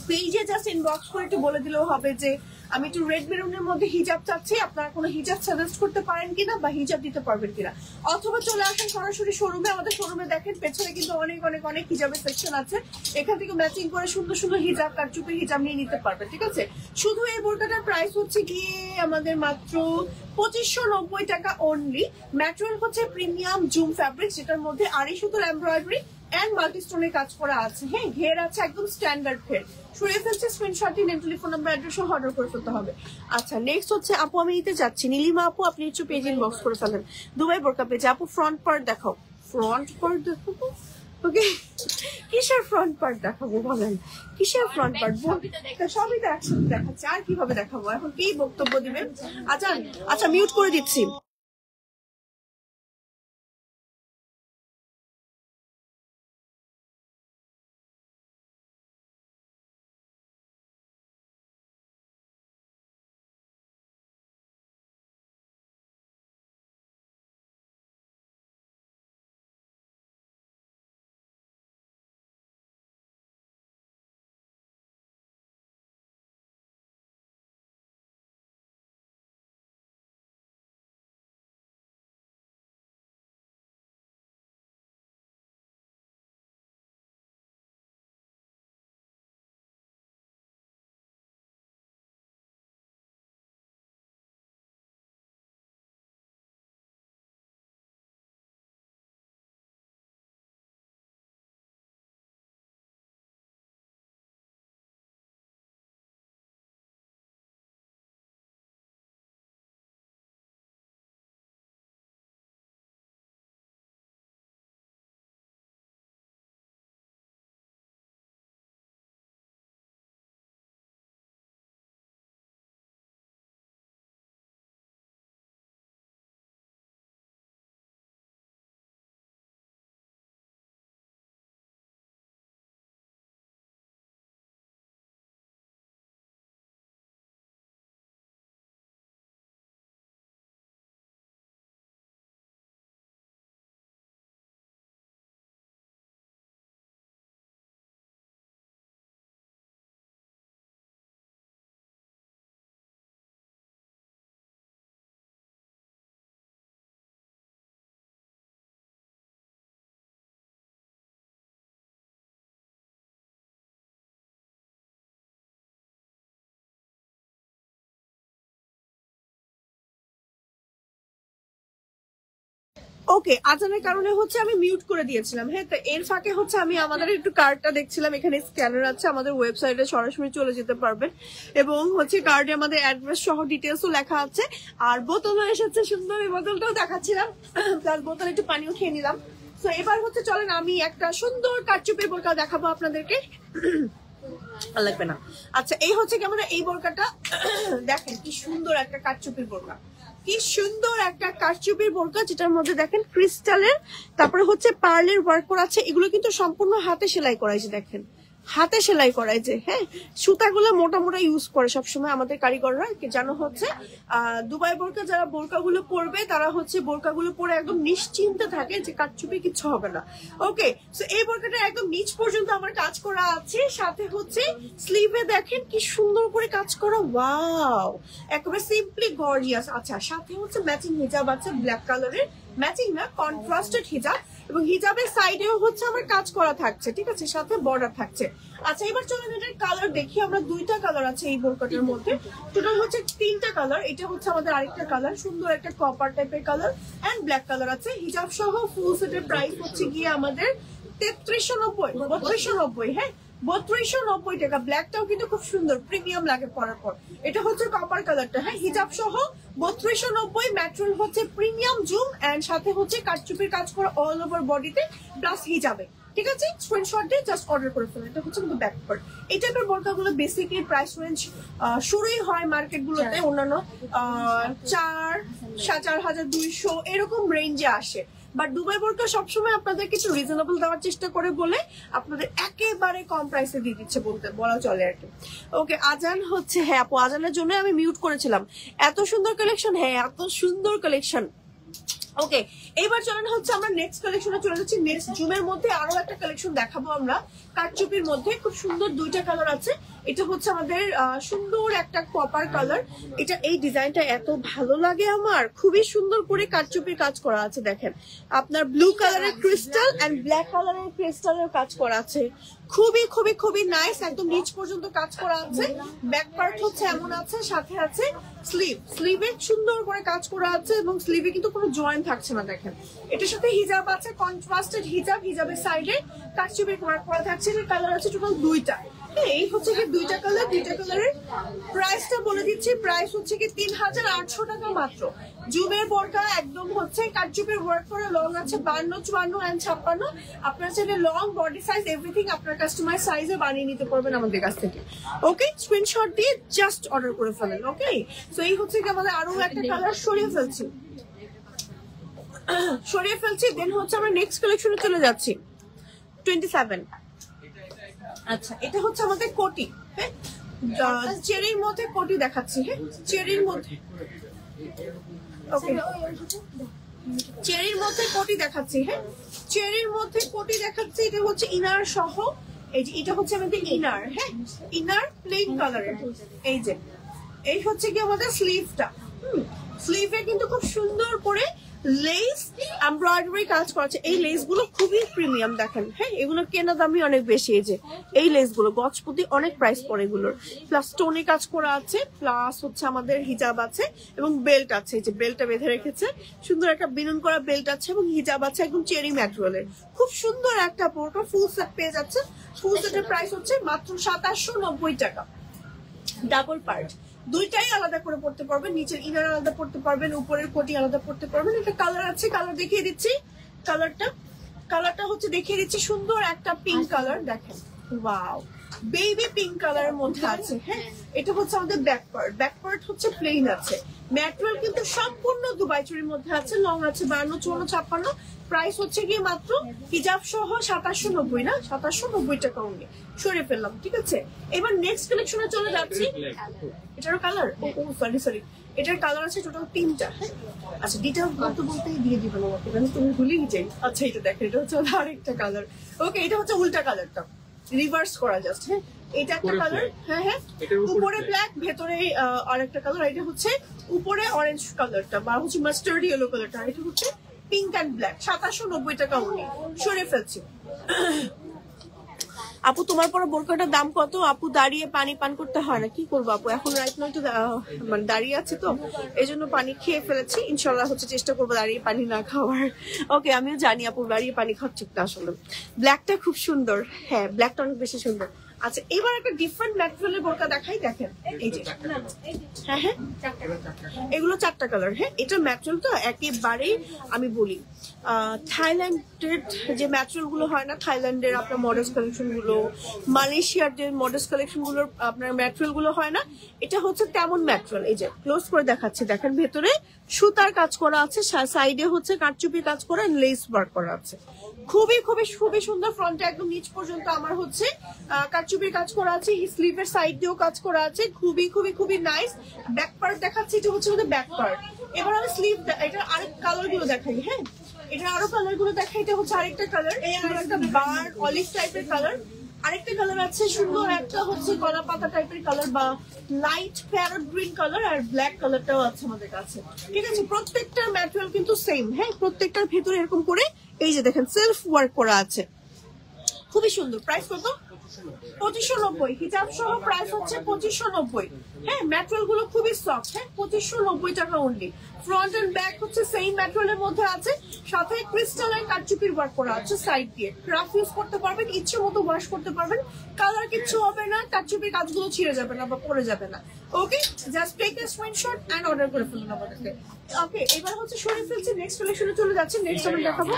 A: পেজে জাস্ট ইনবক্স করে একটু বলে দিলেও হবে যে আমি একটু রেড মেরুনের মধ্যে হিজাব চাচ্ছি, আপনারা কোনো হিজাব সাজেস্ট করতে পারেন কিনা বা হিজাব দিতে পারবেন কিনা। অথবা চলে আসেন সরাসরি শোরুমে, আমাদের শোরুমে দেখেন পেছনে কিন্তু অনেক অনেক অনেক হিজাবের সেকশন আছে, এখান থেকে ম্যাচিং করে সুন্দর সুন্দর হিজাব, কারচুপি হিজাব নিয়ে নিতে পারবেন। ঠিক আছে, শুধু এই বোরকাটার প্রাইস হচ্ছে গিয়ে আমাদের মাত্র 2590 টাকা অনলি। ম্যাটেরিয়াল হচ্ছে প্রিমিয়াম জুম ফ্যাব্রিক, যেটার মধ্যে আড়াই সুতোর এমব্রয়ডারি এন্ড মাল্টি স্টোনের কাজ করা আছে। হ্যাঁ ঘের আছে, একদম স্ট্যান্ডার্ড ঘের। সরিয়ে ফেলছে, স্ক্রিনশট দিয়ে নেম, টেলিফোন নাম্বার, অ্যাড্রেস সহ অর্ডার করে ফেলতে হবে। আচ্ছা নেক্সট হচ্ছে আপু আমি নিতে যাচ্ছি, নীলিমা আপু আপনি একটু পেজ ইনবক্স করে ফেলেন দুবাই বোরকা পেজে। আপু ফ্রন্ট পার্ট দেখাও, ফ্রন্ট পার্ট দেখাবো। ওকে, কিসের ফ্রন্ট পার্ট দেখাবো বলেন, কিসের ফ্রন্ট পার্ট? সবই তো একসাথে দেখাচ্ছে, আর কিভাবে দেখাবো? এখন কি বক্তব্য দিবেন? আচ্ছা আচ্ছা মিউট করে দিচ্ছি। ওকে, আজানের কারণে হচ্ছে আমি মিউট করে দিয়েছিলাম। হ্যাঁ, তো এর ফাঁকে হচ্ছে আমি আমাদের একটু কার্ডটা দেখছিলাম, এখানে স্ক্যানার আছে, আমাদের ওয়েবসাইটে সরাসরি চলে যেতে পারবেন এবং হচ্ছে কার্ডে আমাদের অ্যাড্রেস সহ ডিটেলসও লেখা আছে। আর বোতলও এসেছে সুন্দর, এই বোতলটাও দেখাচ্ছিলাম, প্লাস বোতলে একটু পানিও খেয়ে নিলাম। তো এবার হচ্ছে চলেন আমি একটা সুন্দর কারচুপির বোরকা দেখাবো আপনাদেরকে। লাগবে না। আচ্ছা, এই হচ্ছে কি আমাদের এই বোরকাটা। দেখেন কি সুন্দর একটা কারচুপির বোরকা, কি সুন্দর একটা কারচুপির বোরকা, যেটার মধ্যে দেখেন ক্রিস্টালের, তারপরে হচ্ছে পার্লের ওয়ার্ক করা আছে। এগুলো কিন্তু সম্পূর্ণ হাতে সেলাই করা আছে, দেখেন হাতে সেলাই করা যে। হ্যাঁ, সুতাগুলো মোটা মোটা ইউজ করে সবসময় আমাদের কারিগররা, যেন হচ্ছে দুবাই বোরকা যারা বোরকাগুলো পরবে তারা হচ্ছে বোরকাগুলো পরে একদম নিশ্চিন্তে থাকে যে কারচুপি কিছু হবে না। ওকে, সো এই বোরকাটা একদম নিচ পর্যন্ত আমার কাজ করা আছে, সাথে হচ্ছে স্লিভে দেখেন কি সুন্দর করে কাজ করা, ওয়াও, একেবারে সিম্পলি গর্জিয়াস। আচ্ছা, সাথে হচ্ছে ম্যাচিং হিজাব আছে, ব্ল্যাক কালারের, ম্যাচিং না কন্ট্রাস্টেড হিজাব, এবং হিজাবের সাইডেও হচ্ছে আমার কাজ করা থাকছে, ঠিক আছে, সাথে বর্ডার থাকছে। আচ্ছা, এবার চলুন এটার কালার দেখি আমরা। দুইটা কালার আছে এই বোরকাটার মধ্যে, টোটাল হচ্ছে 3টা কালার। এটা হচ্ছে আমাদের আরেকটা কালার, সুন্দর একটা কপার টাইপের কালার, এন্ড ব্ল্যাক কালার আছে। হিজাব সহ ফুল সেটের প্রাইস হচ্ছে গিয়ে আমাদের 3390, হ্যাঁ 3290 টাকা। ব্ল্যাকটাও কিন্তু খুব সুন্দর, প্রিমিয়াম লাগে পরার পর। এটা হচ্ছে কপার কালারটা, হ্যাঁ, হিজাব সহ 3290, ম্যাটেরিয়াল হচ্ছে প্রিমিয়াম জুম, এন্ড সাথে হচ্ছে কারচুপির কাজ করা অল ওভার বডিতে, প্লাস হিজাবে, ঠিক আছে। স্ক্রিনশট দিয়ে জাস্ট অর্ডার করে ফেলুন। এটা হচ্ছে কিন্তু ব্যাক পার্ট। এই টাইপের বোরকাগুলো বেসিক্যালি প্রাইস রেঞ্জ শুরুই হয় মার্কেটগুলোতে অন্যান্য 4,000-4,200 এরকম রেঞ্জে আসে, বাট দুবাই বোরকা সবসময় আপনাদেরকে একটু রিজনেবল দেওয়ার চেষ্টা করে বলে আপনাদের একেবারে কম প্রাইসে দিয়ে দিচ্ছে বলা চলে আর কি। ওকে, আজান হচ্ছে, হ্যাঁ আপু আজানের জন্য আমি মিউট করেছিলাম। এত সুন্দর কালেকশন, হ্যাঁ এত সুন্দর কালেকশন। ওকে, এইবার চলেন হচ্ছে আমরা নেক্সট কালেকশনে চলে যাচ্ছি। নেক্সট জুমের মধ্যে আরো একটা কালেকশন দেখাবো আমরা, কারচুপির মধ্যে খুব সুন্দর 2টা কালার আছে। এটা হচ্ছে আমাদের সুন্দর একটা কপার কালার। এটা এই ডিজাইনটা এত ভালো লাগে আমার, খুবই সুন্দর করে কারচুপির কাজ করা আছে। দেখেন আপনার ব্লু কালারের ক্রিস্টাল এন্ড ব্ল্যাক কালারের ক্রিস্টালের কাজ করা আছে, খুবই খুবই খুবই নাইস, একদম নিচ পর্যন্ত কাজ করা আছে। ব্যাক পার্ট হচ্ছে এমন আছে, সাথে আছে স্লিভে সুন্দর করে কাজ করা আছে, এবং স্লিভে কিন্তু কোনো জয়েন্ট থাকছে না। দেখেন এটার সাথে হিজাব আছে, কন্ট্রাস্টেড হিজাব, হিজাবের সাইডে কারচুপির ওয়ার্ক করা থাকছে। এর কালার আছে টোটাল 2টা। এই হচ্ছে কি 2টা কালার, 2টা কালারের প্রাইসটা বলে দিচ্ছি। প্রাইস হচ্ছে কি 3800 টাকা মাত্র। জুমের বোরকা একদম হচ্ছে কারচুপির ওয়ার্ক করা, লং আছে 52, 54 এন্ড 56। আপনার চাইলে লং, বডি সাইজ, এভরিথিং আপনার কাস্টমাইজ সাইজে বানিয়ে নিতে পারবেন আমাদের কাছ থেকে। ওকে, স্ক্রিনশট দিয়ে জাস্ট অর্ডার করে ফেলেন। ওকে, সো এই হচ্ছে কি আমাদের আরো একটা কালার সরিয়ে ফেলছি, দেন হচ্ছে আমরা নেক্সট কালেকশনে চলে যাচ্ছি। 27। আচ্ছা, এটা হচ্ছে আমাদের কোটি, হ্যাঁ চেরির মধ্যে কোটি দেখাচ্ছি। হ্যাঁ, চেরির মধ্যে, ওকে চেরির মধ্যে কোটি দেখাচ্ছি। হ্যাঁ, চেরির মধ্যে কোটি দেখাচ্ছি। এটা হচ্ছে ইনার সহ, এই যে এটা হচ্ছে আমাদের ইনার, হ্যাঁ ইনার প্লেন কালারের। এই যে এই হচ্ছে কি আমাদের স্লিভটা, স্লিভে কিন্তু খুব সুন্দর করে লেস এমব্রয়ডারি কাজ করেছে। এই লেস গুলো খুবই প্রিমিয়াম, দেখেন, হ্যাঁ এগুলো কেনা দামি অনেক বেশি। এই যে এই লেস গুলো গজপতি অনেক প্রাইস পড়ে এগুলোর, প্লাস স্টোনে কাজ করা আছে, প্লাস হচ্ছে আমাদের হিজাব আছে এবং বেল্ট আছে। এই যে বেল্টটা বেঁধে রেখেছে, সুন্দর একটা বিনুন করা বেল্ট আছে এবং হিজাব আছে একদম চেরি ম্যাটেরিয়ালের। খুব সুন্দর একটা বোরকা, ফুল সেট পেয়ে যাচ্ছে। ফুল সেটের প্রাইস হচ্ছে মাত্র 2790 টাকা। ডাবল পার্ট, দুইটাই আলাদা করে পড়তে পারবেন, নিচের ইনার আলাদা পড়তে পারবেন, উপরের কোটি আলাদা পড়তে পারবেন। একটা কালার আছে, কালার দেখিয়ে দিচ্ছি। কালারটা হচ্ছে দেখিয়ে দিচ্ছি, সুন্দর একটা পিঙ্ক কালার, দেখেন ওয়াও, বেবি পিঙ্ক কালারের মধ্যে আছে। হ্যাঁ, এটা হচ্ছে আমাদের ব্যাক পার্ট হচ্ছে প্লেন আছে। ম্যাটেরিয়াল কিন্তু সম্পূর্ণ দুবাই চুরির মধ্যে আছে, লং আছে 52, 54, 56। প্রাইস হচ্ছে গিয়ে মাত্র হিজাব সহ 2790, না 2790 টাকা অনলি। সরিয়ে ফেললাম, ঠিক আছে। এবার নেক্সট কালেকশনে চলে যাচ্ছি। এটারও কালার, সরি এটার কালার আছে টোটাল 3টা। আচ্ছা, ডিটেইল বলতেই দিয়ে দিবেন আমাকে, মানে তুমি ভুলেই যাই। আচ্ছা, এটা দেখেন, এটা হচ্ছে আরেকটা কালার। ওকে, এটা হচ্ছে উল্টা কালারটা, রিভার্স করা জাস্ট। হ্যাঁ, এটা একটা কালার, হ্যাঁ উপরে ব্ল্যাক, ভেতরে আরেকটা কালার। এটা হচ্ছে উপরে অরেঞ্জ কালারটা, বা হচ্ছে মাস্টার্ড ইয়েলো কালারটা। এটা হচ্ছে পিঙ্ক অ্যান্ড ব্ল্যাক, 2790 টাকা অনলি। সরিয়ে ফেলছি। আপু তোমার পরে বোরকাটার দাম কত? আপু দাঁড়িয়ে পানি পান করতে হয় না, কি করবো আপু, এখন রাইট নয় তো মানে দাঁড়িয়ে আছে তো এই জন্য পানি খেয়ে ফেলেছি। ইনশাল্লাহ হচ্ছে চেষ্টা করবো দাঁড়িয়ে পানি না খাওয়ার। ওকে, আমিও জানি আপু দাঁড়িয়ে পানি খাওয়া ঠিক না আসলে। ব্ল্যাকটা খুব সুন্দর, হ্যাঁ ব্ল্যাকটা অনেক বেশি সুন্দর। আচ্ছা এবার একটা ডিফারেন্ট ম্যাটেরিয়ালের বোরকা দেখাই, দেখেন এই যে, হ্যাঁ হ্যাঁ এগুলো 4টা কালার। হ্যাঁ এটা ম্যাটেরিয়াল তো একেবারেই আমি বলি থাইল্যান্ডের যে ম্যাটেরিয়াল গুলো হয় না, থাইল্যান্ডের আপনার মডেলস কালেকশন গুলো, মালয়েশিয়ার যে মডেলস কালেকশন গুলোর আপনার ম্যাটেরিয়াল গুলো হয় না, এটা হচ্ছে তেমন ম্যাটেরিয়াল। এই যে ক্লোজ করে দেখাচ্ছি, দেখেন ভেতরে সুতার কাজ করা আছে, সাইডে হচ্ছে কারচুপি কাজ করা, লেস ওয়ার্ক করা আছে। খুবই খুবই খুবই সুন্দর। ফ্রন্টে একদম নিচ পর্যন্ত আমার হচ্ছে কারচুপির কাজ করা আছে, স্লিভের সাইড দিয়েও কাজ করা আছে। খুবই খুবই খুবই নাইস। ব্যাক পার্ট দেখাচ্ছি, এটা হচ্ছে আমাদের ব্যাক পার্ট। এবার আমি স্লিভ, এটার আরেক কালার গুলো দেখাই। হ্যাঁ এটা আরো কালার গুলো দেখাই। এটা হচ্ছে আরেকটা কালার, এই আমার একটা বার অলিভ টাইপের কালার। আরেকটা কালার আছে সুন্দর, একটা হচ্ছে কলা পাতা টাইপের কালার বা লাইট প্যারট গ্রিন কালার, আর ব্ল্যাক কালারটাও আছে আমাদের কাছে। ঠিক আছে, প্রত্যেকটার ম্যাটেরিয়াল কিন্তু সেম। হ্যাঁ প্রত্যেকটার ভেতরে এরকম করে এই যে দেখেন সেলফ ওয়ার্ক করা আছে, খুবই সুন্দর। প্রাইস কত? 2590। হিজাব সহ প্রাইস হচ্ছে 2590। হ্যাঁ ম্যাটেরিয়াল গুলো খুবই সফট। হ্যাঁ 2590 টাকা অনলি। ফ্রন্ট এন্ড ব্যাক হচ্ছে সেম ম্যাটেরিয়ালের মধ্যে আছে, সাথে ক্রিস্টালের কারচুপির ওয়ার্ক করা আছে সাইড দিয়ে। ক্রাফট ইউজ করতে পারবেন, ইচ্ছে মতো ওয়াশ করতে পারবেন, কালার কিচ্ছু হবে না, কারচুপির কাজগুলো ছিঁড়ে যাবে না বা পড়ে যাবে না। Okay, just take a screenshot and order করে ফেলুন আমাদেরকে। ওকে এবার হচ্ছে সরিয়ে ফেলছি, নেক্সট কালেকশনে চলে যাচ্ছে। নেক্সট আমি দেখাবো,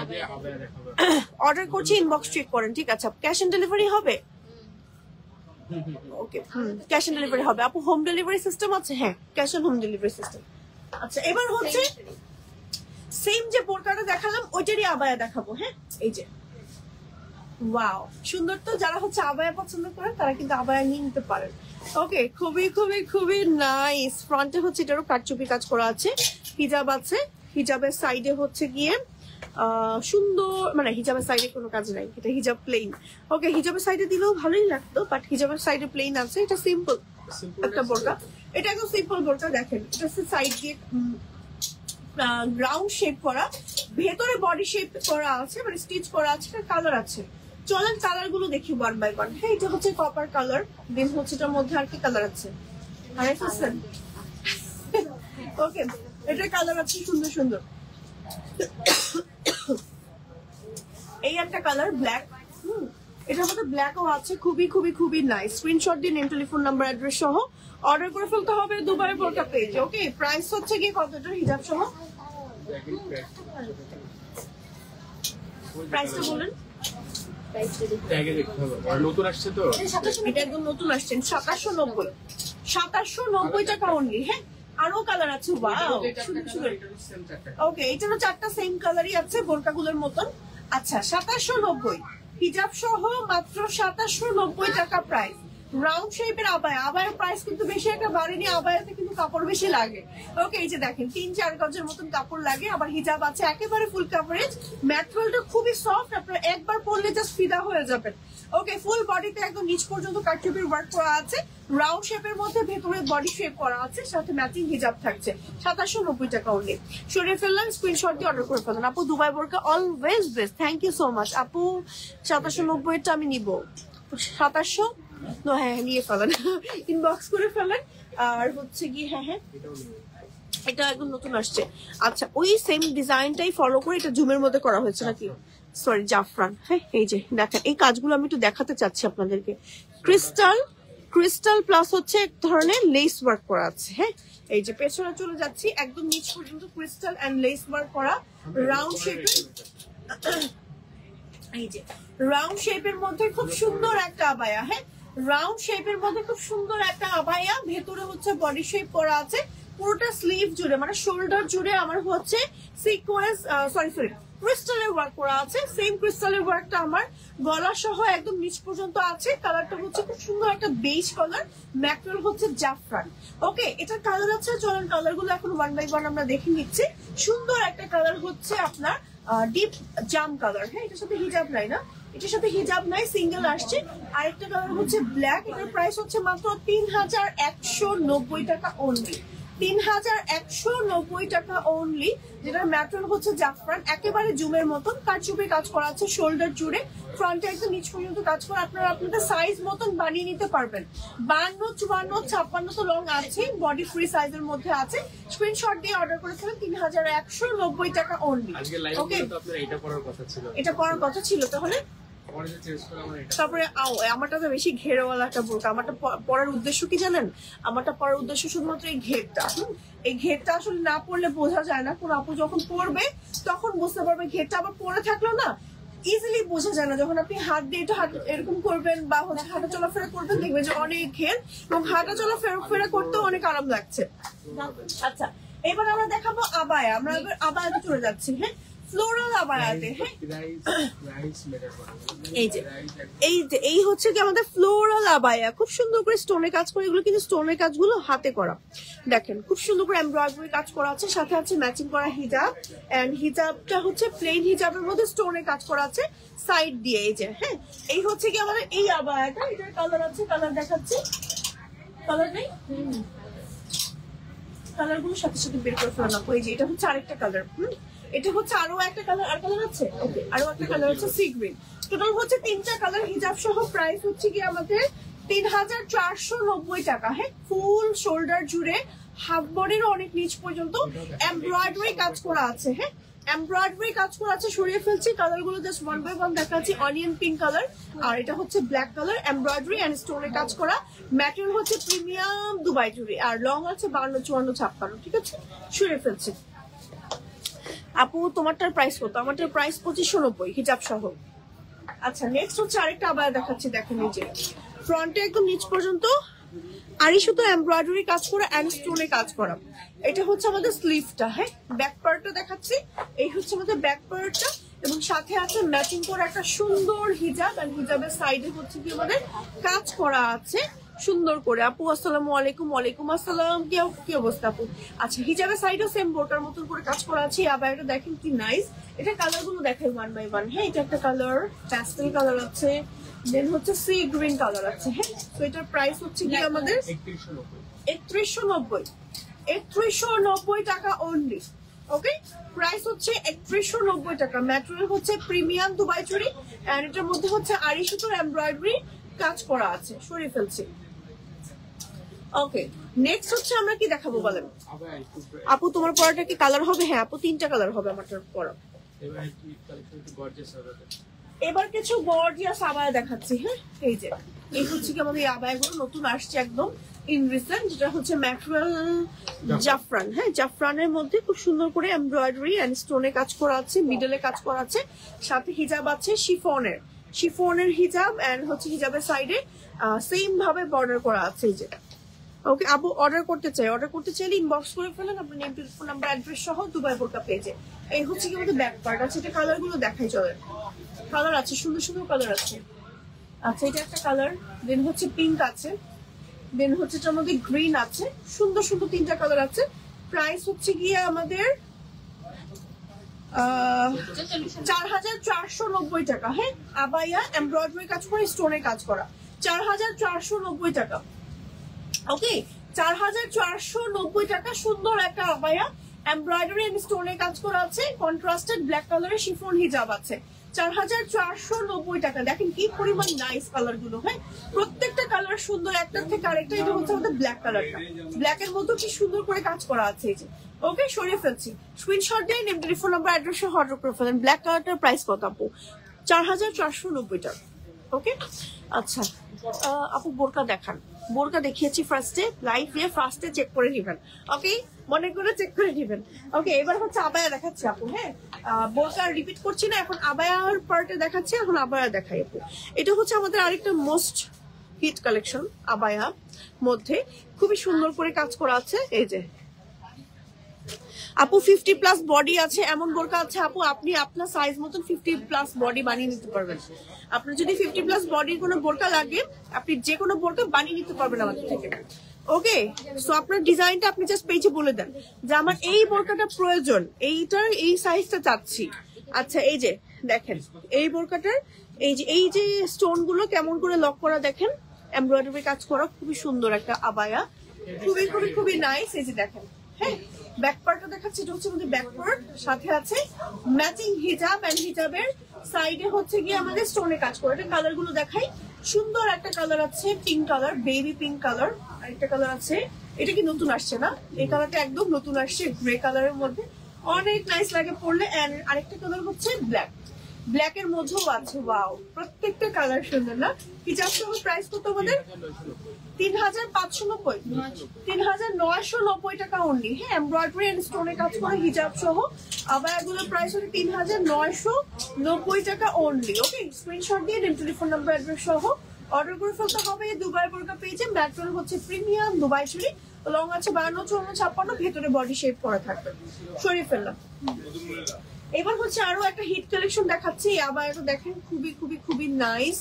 A: অর্ডার করছি, ইনবক্স চেক করেন। ঠিক আছে, ক্যাশ অন ডেলিভারি হবে? ওকে ক্যাশ অন ডেলিভারি হবে। আপু হোম ডেলিভারি সিস্টেম আছে? হ্যাঁ cash on home delivery system. আচ্ছা এবার হচ্ছে সেম যে বোরকাটা দেখালাম ওইটারই আবায়া দেখাবো। হ্যাঁ এই যে ওয়াও সুন্দর তো, যারা হচ্ছে আবায়া পছন্দ করেন তারা কিন্তু আবায়া নিয়ে নিতে পারেন। ওকে খুবই খুবই খুবই নাইস। ফ্রন্টে হচ্ছে এটারও কারচুপি কাজ করা আছে, হিজাব আছে, হিজাবের সাইডে হচ্ছে গিয়ে সুন্দর, মানে হিজাবের সাইডে কোনো কাজ নাই, এটা হিজাব প্লেন। ওকে হিজাবের সাইডে দিলেও ভালোই লাগতো, বাট হিজাবের সাইডে প্লেন আছে। এটা সিম্পল একটা বোরকা, এটা একদম সিম্পল বোরকা। দেখেন এটা হচ্ছে সাইড দিয়ে গ্রাউন্ড শেপ করা, ভেতরে বডি শেপ করা আছে, মানে স্টিচ করা আছে, কালার আছে। চলেন কালার গুলো দেখি ওয়ান বাই ওয়ান। হ্যাঁ এটা হচ্ছে কপার কালার, দেন হচ্ছে এটার মধ্যে আর কি কালার আছে, ওকে এটার কালার আছে সুন্দর সুন্দর। এই একটা কালার ব্ল্যাক, এটার মধ্যে ব্ল্যাকও আছে, খুবই খুবই খুবই নাইস। স্ক্রিনশট দিয়ে নেম, টেলিফোন নাম্বার, অ্যাড্রেস সহ অর্ডার করে ফেলতে হবে দুবাই বোরকা পেজে। ওকে প্রাইস হচ্ছে গিয়ে কতটা হিজাব সহ? প্রাইসটা বলেন।
B: নতুন আসছে তো,
A: এটা একদম নতুন আসছেন, 2790। 2790 টাকা অনলি। হ্যাঁ আরো কালার আছে, ওয়াও ওকে এটারও 4টা সেম কালারই আছে বোরকাগুলোর মতন। আচ্ছা 2790 হিজাব সহ মাত্র 2790 টাকা প্রাইস। রাউন্ড শেপের আবায়া, আবায়ার প্রাইস কিন্তু বেশি একটা বাড়েনি, আবায়াতে কিন্তু কাপড় বেশি লাগে। ওকে এই যে দেখেন 3-4 গজের মতন কাপড় লাগে, আবার হিজাব আছে একেবারে ফুল কাভারেজ। ম্যাটেরিয়ালটা খুবই সফট, আপনারা একবার পরলে জাস্ট ফিদা হয়ে যাবেন। ওকে ফুল বডিতে একদম নিচ পর্যন্ত কারচুপির ওয়ার্ক করা আছে, রাউন্ড শেপের মধ্যে ভেতরে বডি শেপ করা আছে, সাথে ম্যাচিং হিজাব থাকছে। 2790 টাকা অনলি। সরিয়ে ফেললাম, স্ক্রিনশট দিয়ে অর্ডার করে ফেললাম। আপু দুবাই বোরকা always best, thank you so much আপু। 2790 টা আমি নিব, 2700 হ্যাঁ নিয়ে ফেলেন, ইনবক্স করে ফেলেন। আর হচ্ছে কি হ্যাঁ হ্যাঁ এটা একদম নতুন আসছে। আচ্ছা ওই সেম ডিজাইনটাই ফলো করে এটা জুমের মধ্যে করা হয়েছে নাকি, সরি জাফরান। হ্যাঁ এই যে দেখেন এই কাজগুলো আমি একটু দেখাতে চাচ্ছি আপনাদেরকে। ক্রিস্টাল ক্রিস্টাল প্লাস হচ্ছে এক ধরনের লেস ওয়ার্ক করা আছে। হ্যাঁ এই যে পেছনে চলে যাচ্ছি, একদম নিচ পর্যন্ত ক্রিস্টাল এন্ড লেস ওয়ার্ক করা, রাউন্ড শেপের। এই যে রাউন্ড শেপের মধ্যে খুব সুন্দর একটা আবায়া। হ্যাঁ রাউন্ড শেপের মধ্যে খুব সুন্দর একটা আবায়া, ভেতরে হচ্ছে বডি শেপ করা আছে, পুরোটা স্লিভ জুড়ে মানে শোল্ডার জুড়ে আমার হচ্ছে সিকোয়েন্স সরি ক্রিস্টালের ওয়ার্ক করা আছে। সেম ক্রিস্টালের ওয়ার্কটা আমার গলা সহ একদম নিচ পর্যন্ত আছে। কালারটা হচ্ছে খুব সুন্দর একটা বেজ কালার, ম্যাটেরিয়াল হচ্ছে জাফরান। ওকে এটা কালার আছে, চলেন কালার গুলো এখন ওয়ান বাই ওয়ান আমরা দেখে নিচ্ছি। সুন্দর একটা কালার হচ্ছে আপনার ডিপ জাম কালার। হ্যাঁ এটার সাথে হিজাব নাই না, এটার সাথে হিজাব নাই, সিঙ্গেল আসছে। আরেকটা কালার হচ্ছে ব্ল্যাক, এটার প্রাইস হচ্ছে মাত্র 3190 টাকা অনলি। 3190 টাকা অনলি, যেটার ম্যাটেরিয়াল হচ্ছে জাফরান, একেবারে জুমের মতন কারচুপি কাজ করা আছে, শোল্ডার জুড়ে ফ্রন্টে একদম নিচ পর্যন্ত কাজ করা। আপনারা আপনাদের সাইজ মতন বানিয়ে নিতে পারবেন। 52, 54, 56 তো লং আছে, বডি ফ্রি সাইজের মধ্যে আছে। স্ক্রিনশট দিয়ে অর্ডার করে ফেলেন 3190 টাকা অনলি। ওকে,
B: এটা পড়ার কথা ছিল,
A: এটা পরার কথা ছিল তাহলে। তারপরে আমারটা তো বেশি ঘেরওয়ালা একটা বোরকা। আমারটা পরার উদ্দেশ্য কি জানেন? আমারটা পরার উদ্দেশ্য শুধুমাত্র এই ঘেরটা। এই ঘেরটা আসলে না পড়লে বোঝা যায় না, কোন আপু যখন পরবে তখন বুঝতে পারবে। ঘেরটা আবার পরে থাকলো না ইজিলি বোঝা যায় না। যখন আপনি হাত দিয়ে হাত এরকম করবেন বা হচ্ছে হাঁটা চলাফেরা করবেন, দেখবেন যে অনেক ঘের, এবং হাঁটা চলাফেরা করতেও অনেক আরাম লাগছে। আচ্ছা, এবার আমরা দেখাবো আবায়া। আমরা এবার আবায়াতে চলে যাচ্ছি। হ্যাঁ, ফ্লোরাল আবায়াতে। হ্যাঁ, এই হচ্ছে কি আমাদের ফ্লোরাল আবায়া, খুব সুন্দর করে স্টোনের কাজ করে। এগুলো কিন্তু স্টোনের কাজগুলো হাতে করা, দেখেন খুব সুন্দর করে এমব্রয়ডারি কাজ করা আছে। সাথে আছে ম্যাচিং করা হিজাব, এন্ড হিজাবটা হচ্ছে প্লেন হিজাবের মধ্যে স্টোনের কাজ করা আছে সাইড দিয়ে। এই যে হ্যাঁ, এই হচ্ছে কি আমাদের এই আবায়াটা। এটার কালার আছে, কালার দেখাচ্ছি। কালার নেই, কালার গুলো সাথে সাথে বের করে ফেলানো। এই যে এটা হচ্ছে আরেকটা কালার। এটা হচ্ছে আরো একটা কালার, আর কালার আছে। ওকে, আরো একটা কালার হচ্ছে সি গ্রিন। টোটাল হচ্ছে 3টা কালার। হিজাব সহ প্রাইস হচ্ছে কি আমাদের 3490 টাকা। হ্যাঁ, ফুল শোল্ডার জুড়ে হাফ বডির অনেক নিচ পর্যন্ত এমব্রয়ডারি কাজ করা আছে। হ্যাঁ, এমব্রয়ডারি কাজ করা আছে। সরিয়ে ফেলছি কালার গুলো, জাস্ট 1 বাই 1 দেখাচ্ছি। অনিয়ন পিঙ্ক কালার, আর এটা হচ্ছে ব্ল্যাক কালার। এমব্রয়ডারি এন্ড স্টোনের কাজ করা। ম্যাটেরিয়াল হচ্ছে প্রিমিয়াম দুবাই জুড়ি, আর লং আছে 52, 54, 56। ঠিক আছে, সরিয়ে ফেলছি। আপু তোমারটার প্রাইস কত? আমারটার প্রাইস 2590 হিজাব সহ। আচ্ছা, নেক্সট হচ্ছে আরেকটা আবার দেখাচ্ছি। দেখেন এই যে ফ্রন্টে একদম নিচ পর্যন্ত আড়ি সুতো এমব্রয়ডারি কাজ করা এন্ড স্টোনে কাজ করা। এটা হচ্ছে আমাদের স্লিভটা। হ্যাঁ, ব্যাক পার্টটা দেখাচ্ছি। এই হচ্ছে আমাদের ব্যাক পার্টটা, এবং সাথে আছে ম্যাচিং করা একটা সুন্দর হিজাব, আর হিজাবের সাইডে হচ্ছে কি আমাদের কাজ করা আছে সুন্দর করে। আপু আসসালামু আলাইকুম। ওয়ালাইকুম আসসালাম। কি অবস্থা আপু? আচ্ছা, হিজাবের সাইডেও সেম বোরকার মতন করে কাজ করা আছে। আবার এটা দেখেন কি নাইস। এটা কালার গুলো দেখাই 1 বাই 1। হ্যাঁ, এটা একটা কালার, প্যাস্টেল কালার আছে, দেন হচ্ছে সি গ্রিন কালার আছে। হ্যাঁ, তো এটার প্রাইস হচ্ছে কি আমাদের 3190 টাকা অনলি। ওকে, প্রাইস হচ্ছে 3190 টাকা। ম্যাটেরিয়াল হচ্ছে প্রিমিয়াম দুবাই চুড়ি, এন্ড এটার মধ্যে হচ্ছে আড়ি সুতোর এমব্রয়ডারি কাজ করা আছে। সরিয়ে ফেলছি। ওকে, নেক্সট হচ্ছে আমরা কি দেখাবো বলেন? আপু তোমার পরাটা কি কালার হবে? হ্যাঁ আপু, 3টা কালার হবে আমার পরা। এবার কিছু গর্জিয়াস আবায়া দেখাচ্ছি। হ্যাঁ, এই যে এই হচ্ছে কি আমাদের আবায়াগুলো নতুন আসছে একদম ইন রিসেন্ট, যেটা হচ্ছে ম্যাটেরিয়াল জাফরান। হ্যাঁ, জাফরানের মধ্যে খুব সুন্দর করে এমব্রয়ডারি এন্ড স্টোনে কাজ করা আছে, মিডলে কাজ করা আছে, সাথে হিজাব আছে শিফনের হিজাব, এন্ড হচ্ছে হিজাবের সাইডে সেম ভাবে বর্ডার করা আছে। এই যে ওকে, আপু অর্ডার করতে চাইলে ইনবক্স করে ফেলেন আপনার নেম, টেলিফোন নাম্বার, অ্যাড্রেস সহ দুবাই বোরকা পেজে। এই হচ্ছে কি আমাদের ব্যাক পার্ট আছে। এটা কালার গুলো দেখাই চলে, কালার আছে সুন্দর সুন্দর কালার আছে। আচ্ছা, এটা একটা কালার, দেন হচ্ছে পিঙ্ক আছে, দেন হচ্ছে এটার মধ্যে গ্রিন আছে, সুন্দর সুন্দর 3টা কালার আছে। প্রাইস হচ্ছে গিয়ে আমাদের 4490 টাকা। হ্যাঁ, আবায়া এমব্রয়ডারি কাজ করে স্টোনের কাজ করা 4490 টাকা। ওকে, 4490 টাকা। সুন্দর একটা আবায়া, এমব্রয়ডারি এন্ড স্টোনের কাজ করা আছে, কন্ট্রাস্টেড ব্ল্যাক কালারের শিফন হিজাব আছে। 4490 টাকা। দেখেন কি পরিমাণ নাইস কালার গুলো। হ্যাঁ, প্রত্যেকটা কালার সুন্দর, একটার থেকে আরেকটা। এটা হচ্ছে আমাদের ব্ল্যাক কালারটা, ব্ল্যাক এর মধ্যে কি সুন্দর করে কাজ করা আছে। এই যে ওকে, সরিয়ে ফেলছি। স্ক্রিনশট দিয়ে name, telephone number, address order করে ফেলেন। ব্ল্যাক কালারটার প্রাইস কত আপু? 4490 টাকা। ওকে, আচ্ছা আপু বোরকা দেখান। বোরকা দেখিয়েছি ফার্স্টে লাইভে, ফার্স্টে চেক করে নিবেন। ওকে, মনে করে চেক করে নিবেন। ওকে, এবার হচ্ছে আবায়া দেখাচ্ছি আপু। হ্যাঁ, বোরকা রিপিট করছি না, এখন আবায়ার পার্টে দেখাচ্ছি। এখন আবায়া দেখাই আপু। এটা হচ্ছে আমাদের আরেকটা মোস্ট হিট কালেকশন আবায়া মধ্যে, খুবই সুন্দর করে কাজ করা আছে। এই যে আপু 50+ বডি আছে, এমন বোরকা আছে আপু আপনি আপনার সাইজ মতন 50+ বডি বানিয়ে নিতে পারবেন। আপনার যদি 50+ বডির কোনো বোরকা লাগে, আপনি যে কোনো বোরকা বানিয়ে নিতে পারবেন আমাদের থেকে। ওকে, সো আপনার ডিজাইনটা আপনি জাস্ট পেজে বলে দেন যে আমার এই বোরকাটা প্রয়োজন, এইটার এই সাইজটা চাচ্ছি। আচ্ছা, এই যে দেখেন এই বোরকাটার এই যে স্টোন গুলো কেমন করে লক করা দেখেন, এমব্রয়ডারি কাজ করা, খুবই সুন্দর একটা আবায়া। খুবই খুবই খুবই নাইস। এই যে দেখেন, হ্যাঁ ব্যাক পার্টটা দেখাচ্ছি, এটা হচ্ছে আমাদের ব্যাক পার্ট, সাথে আছে ম্যাচিং হিজাব, এন্ড হিজাবের সাইডে হচ্ছে গিয়ে আমাদের স্টোনে কাজ করে। এটা কালার গুলো দেখাই, সুন্দর একটা কালার আছে pink colour, baby pink colour. আরেকটা কালার আছে, এটা কি নতুন আসছে না, এই কালারটা একদম নতুন আসছে গ্রে কালারের মধ্যে, অনেক নাইস লাগে পরলে। এন্ড আরেকটা কালার হচ্ছে ব্ল্যাক, ব্ল্যাক এর মধ্যেও আছে। ওয়াও, প্রত্যেকটা কালার সুন্দর না? হিজাব সহ প্রাইস কত আমাদের? 3590, 3990 টাকা অনলি। হ্যাঁ, এমব্রয়ডারি এন্ড স্টোনে কাজ করে হিজাব সহ। আবার এগুলোর প্রাইস হচ্ছে 3990 টাকা অনলি। ওকে, স্ক্রিনশট দিয়ে দিন, টেলিফোন নাম্বার, অ্যাড্রেস সহ অর্ডার করে ফেলতে হবে। দুবাই বোরকা পেজে ম্যাটেরিয়াল হচ্ছে প্রিমিয়াম দুবাই চুড়ি, লং আছে 52, 54, 56, ভেতরে বডি শেপ করা থাকবে। সরিয়ে ফেললাম। এবার হচ্ছে আরো একটা হিট কালেকশন দেখাচ্ছি। আবার এটা দেখেন, খুবই খুবই খুবই নাইস।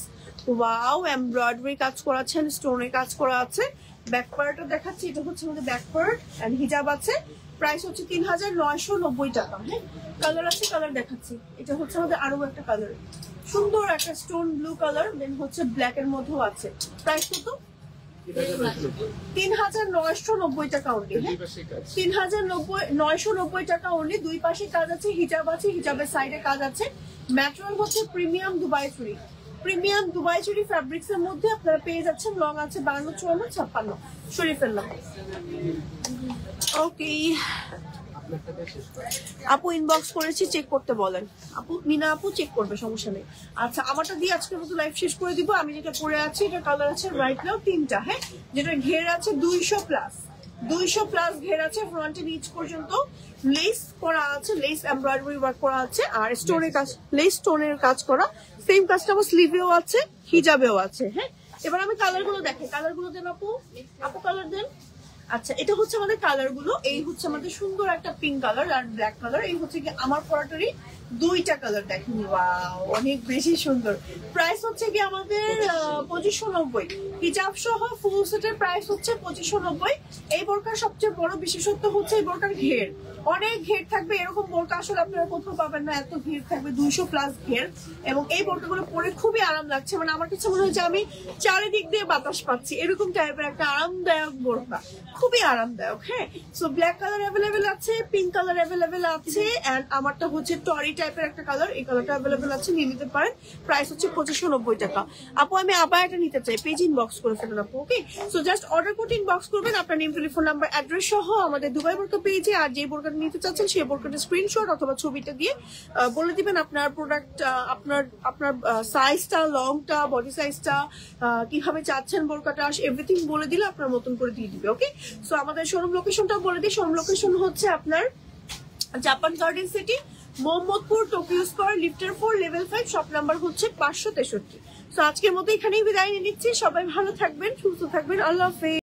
A: ওয়াও, এমব্রয়ডারি কাজ করা আছে, স্টোনে কাজ করা আছে। ব্যাক পার্টও দেখাচ্ছি, এটা হচ্ছে আমাদের ব্যাক পার্ট এন্ড হিজাব আছে। প্রাইস হচ্ছে 3990 টাকা। হ্যাঁ, কালার আছে, কালার দেখাচ্ছি। এটা হচ্ছে আমাদের আরো একটা কালার, সুন্দর একটা স্টোন ব্লু কালার, দেন হচ্ছে ব্ল্যাক এর মধ্যেও আছে। প্রাইস কত? 3990 টাকা অনলি। 3990 টাকা অনলি। দুই পাশে কাজ আছে, হিজাব আছে, হিজাবের সাইডে কাজ আছে। ম্যাটেরিয়াল হচ্ছে প্রিমিয়াম দুবাই চুড়ি, প্রিমিয়াম দুবাই চুড়ি ফ্যাব্রিক্স এর মধ্যে আপনারা পেয়ে যাচ্ছেন। লং আছে 52, 54, 56। সরিয়ে ফেললাম। ওকে আপু, ইনবক্স করেছি, চেক করতে বলেন। আপু মিনা আপু চেক করবে, সমস্যা নেই। আচ্ছা, আমারটা দিয়ে আজকের মতো লাইভ শেষ করে দিব। আমি যেটা পরে আছি, এটা কালার আছে রাইট নাও 3টা। হ্যাঁ, যেটা ঘের আছে 200 প্লাস ঘের আছে, ফ্রন্টে নিচ পর্যন্ত লেস করা আছে, লেস এমব্রয়ডারি ওয়ার্ক করা আছে, আর স্টোনের কাজ, লেস স্টোনের কাজ করা। সেম কাজটা আমার স্লিভেও আছে, হিজাবেও আছে। হ্যাঁ, এবার আমি কালার গুলো দেখাই। কালার গুলো দেন আপু, আপু কালার দেন। আচ্ছা, এটা হচ্ছে আমাদের কালার গুলো। এই হচ্ছে আমাদের সুন্দর একটা পিঙ্ক কালার আর ব্ল্যাক কালার। এই হচ্ছে কি আমার পরাটারই 2টা কালার। দেখেন, ওয়াও, অনেক বেশি সুন্দর। প্রাইস হচ্ছে কি আমাদের 2590, হিজাব সহ ফুল সেটের প্রাইস হচ্ছে 2590। এই বোরকার সবচেয়ে বড় বিশেষত্ব হচ্ছে এই বোরকার ঘের, অনেক ঘের থাকবে। এরকম বোরকা আসলে আপনারা কোথাও পাবেন না, এত ঘের থাকবে, 200 প্লাস ঘের। এবং এই বোরকাগুলো পরে খুবই আরাম লাগছে, মানে আমার কাছে মনে হয় যে আমি চারিদিক দিয়ে বাতাস পাচ্ছি, এরকম টাইপের একটা আরামদায়ক বোরকা, খুবই আরামদায়ক। হ্যাঁ, সো ব্ল্যাক কালার অ্যাভেলেবেল আছে, পিঙ্ক কালার অ্যাভেলেবেল আছে, এন্ড আমারটা হচ্ছে টরি টাইপের একটা কালার, এই কালারটা অ্যাভেলেবেল আছে, নিয়ে নিতে পারেন। প্রাইস হচ্ছে 2590 টাকা। আপু আমি আবার একটা নিতে চাই, পেজ ইনবক্স করে ফেলেন আপু। ওকে, সো জাস্ট অর্ডার করতে ইনবক্স করবেন, আপনার নেম, টেলিফোন নাম্বার, অ্যাড্রেস সহ আমাদের দুবাই বোরকা পেজে। আর যে বোরকাটা নিতে চাচ্ছেন সেই বোরকাটা স্ক্রিনশট অথবা ছবিটা দিয়ে বলে দিবেন আপনার প্রোডাক্ট, আপনার সাইজটা, লংটা, বডি সাইজটা, কিভাবে চাচ্ছেন বোরকাটা, এভরিথিং বলে দিলে আপনার মতন করে দিয়ে দিবে। ওকে, সো আমাদের শোরুম লোকেশনটাও বলে দিই। শোরুম লোকেশন হচ্ছে আপনার Japan Garden City, Mohammadpur, Tokyo Square, লিফটার 4, লেভেল 5, শপ নাম্বার হচ্ছে 563। সো আজকের মতো এখানেই বিদায় নিয়ে নিচ্ছি। সবাই ভালো থাকবেন, সুস্থ থাকবেন, আল্লাহ হাফেজ।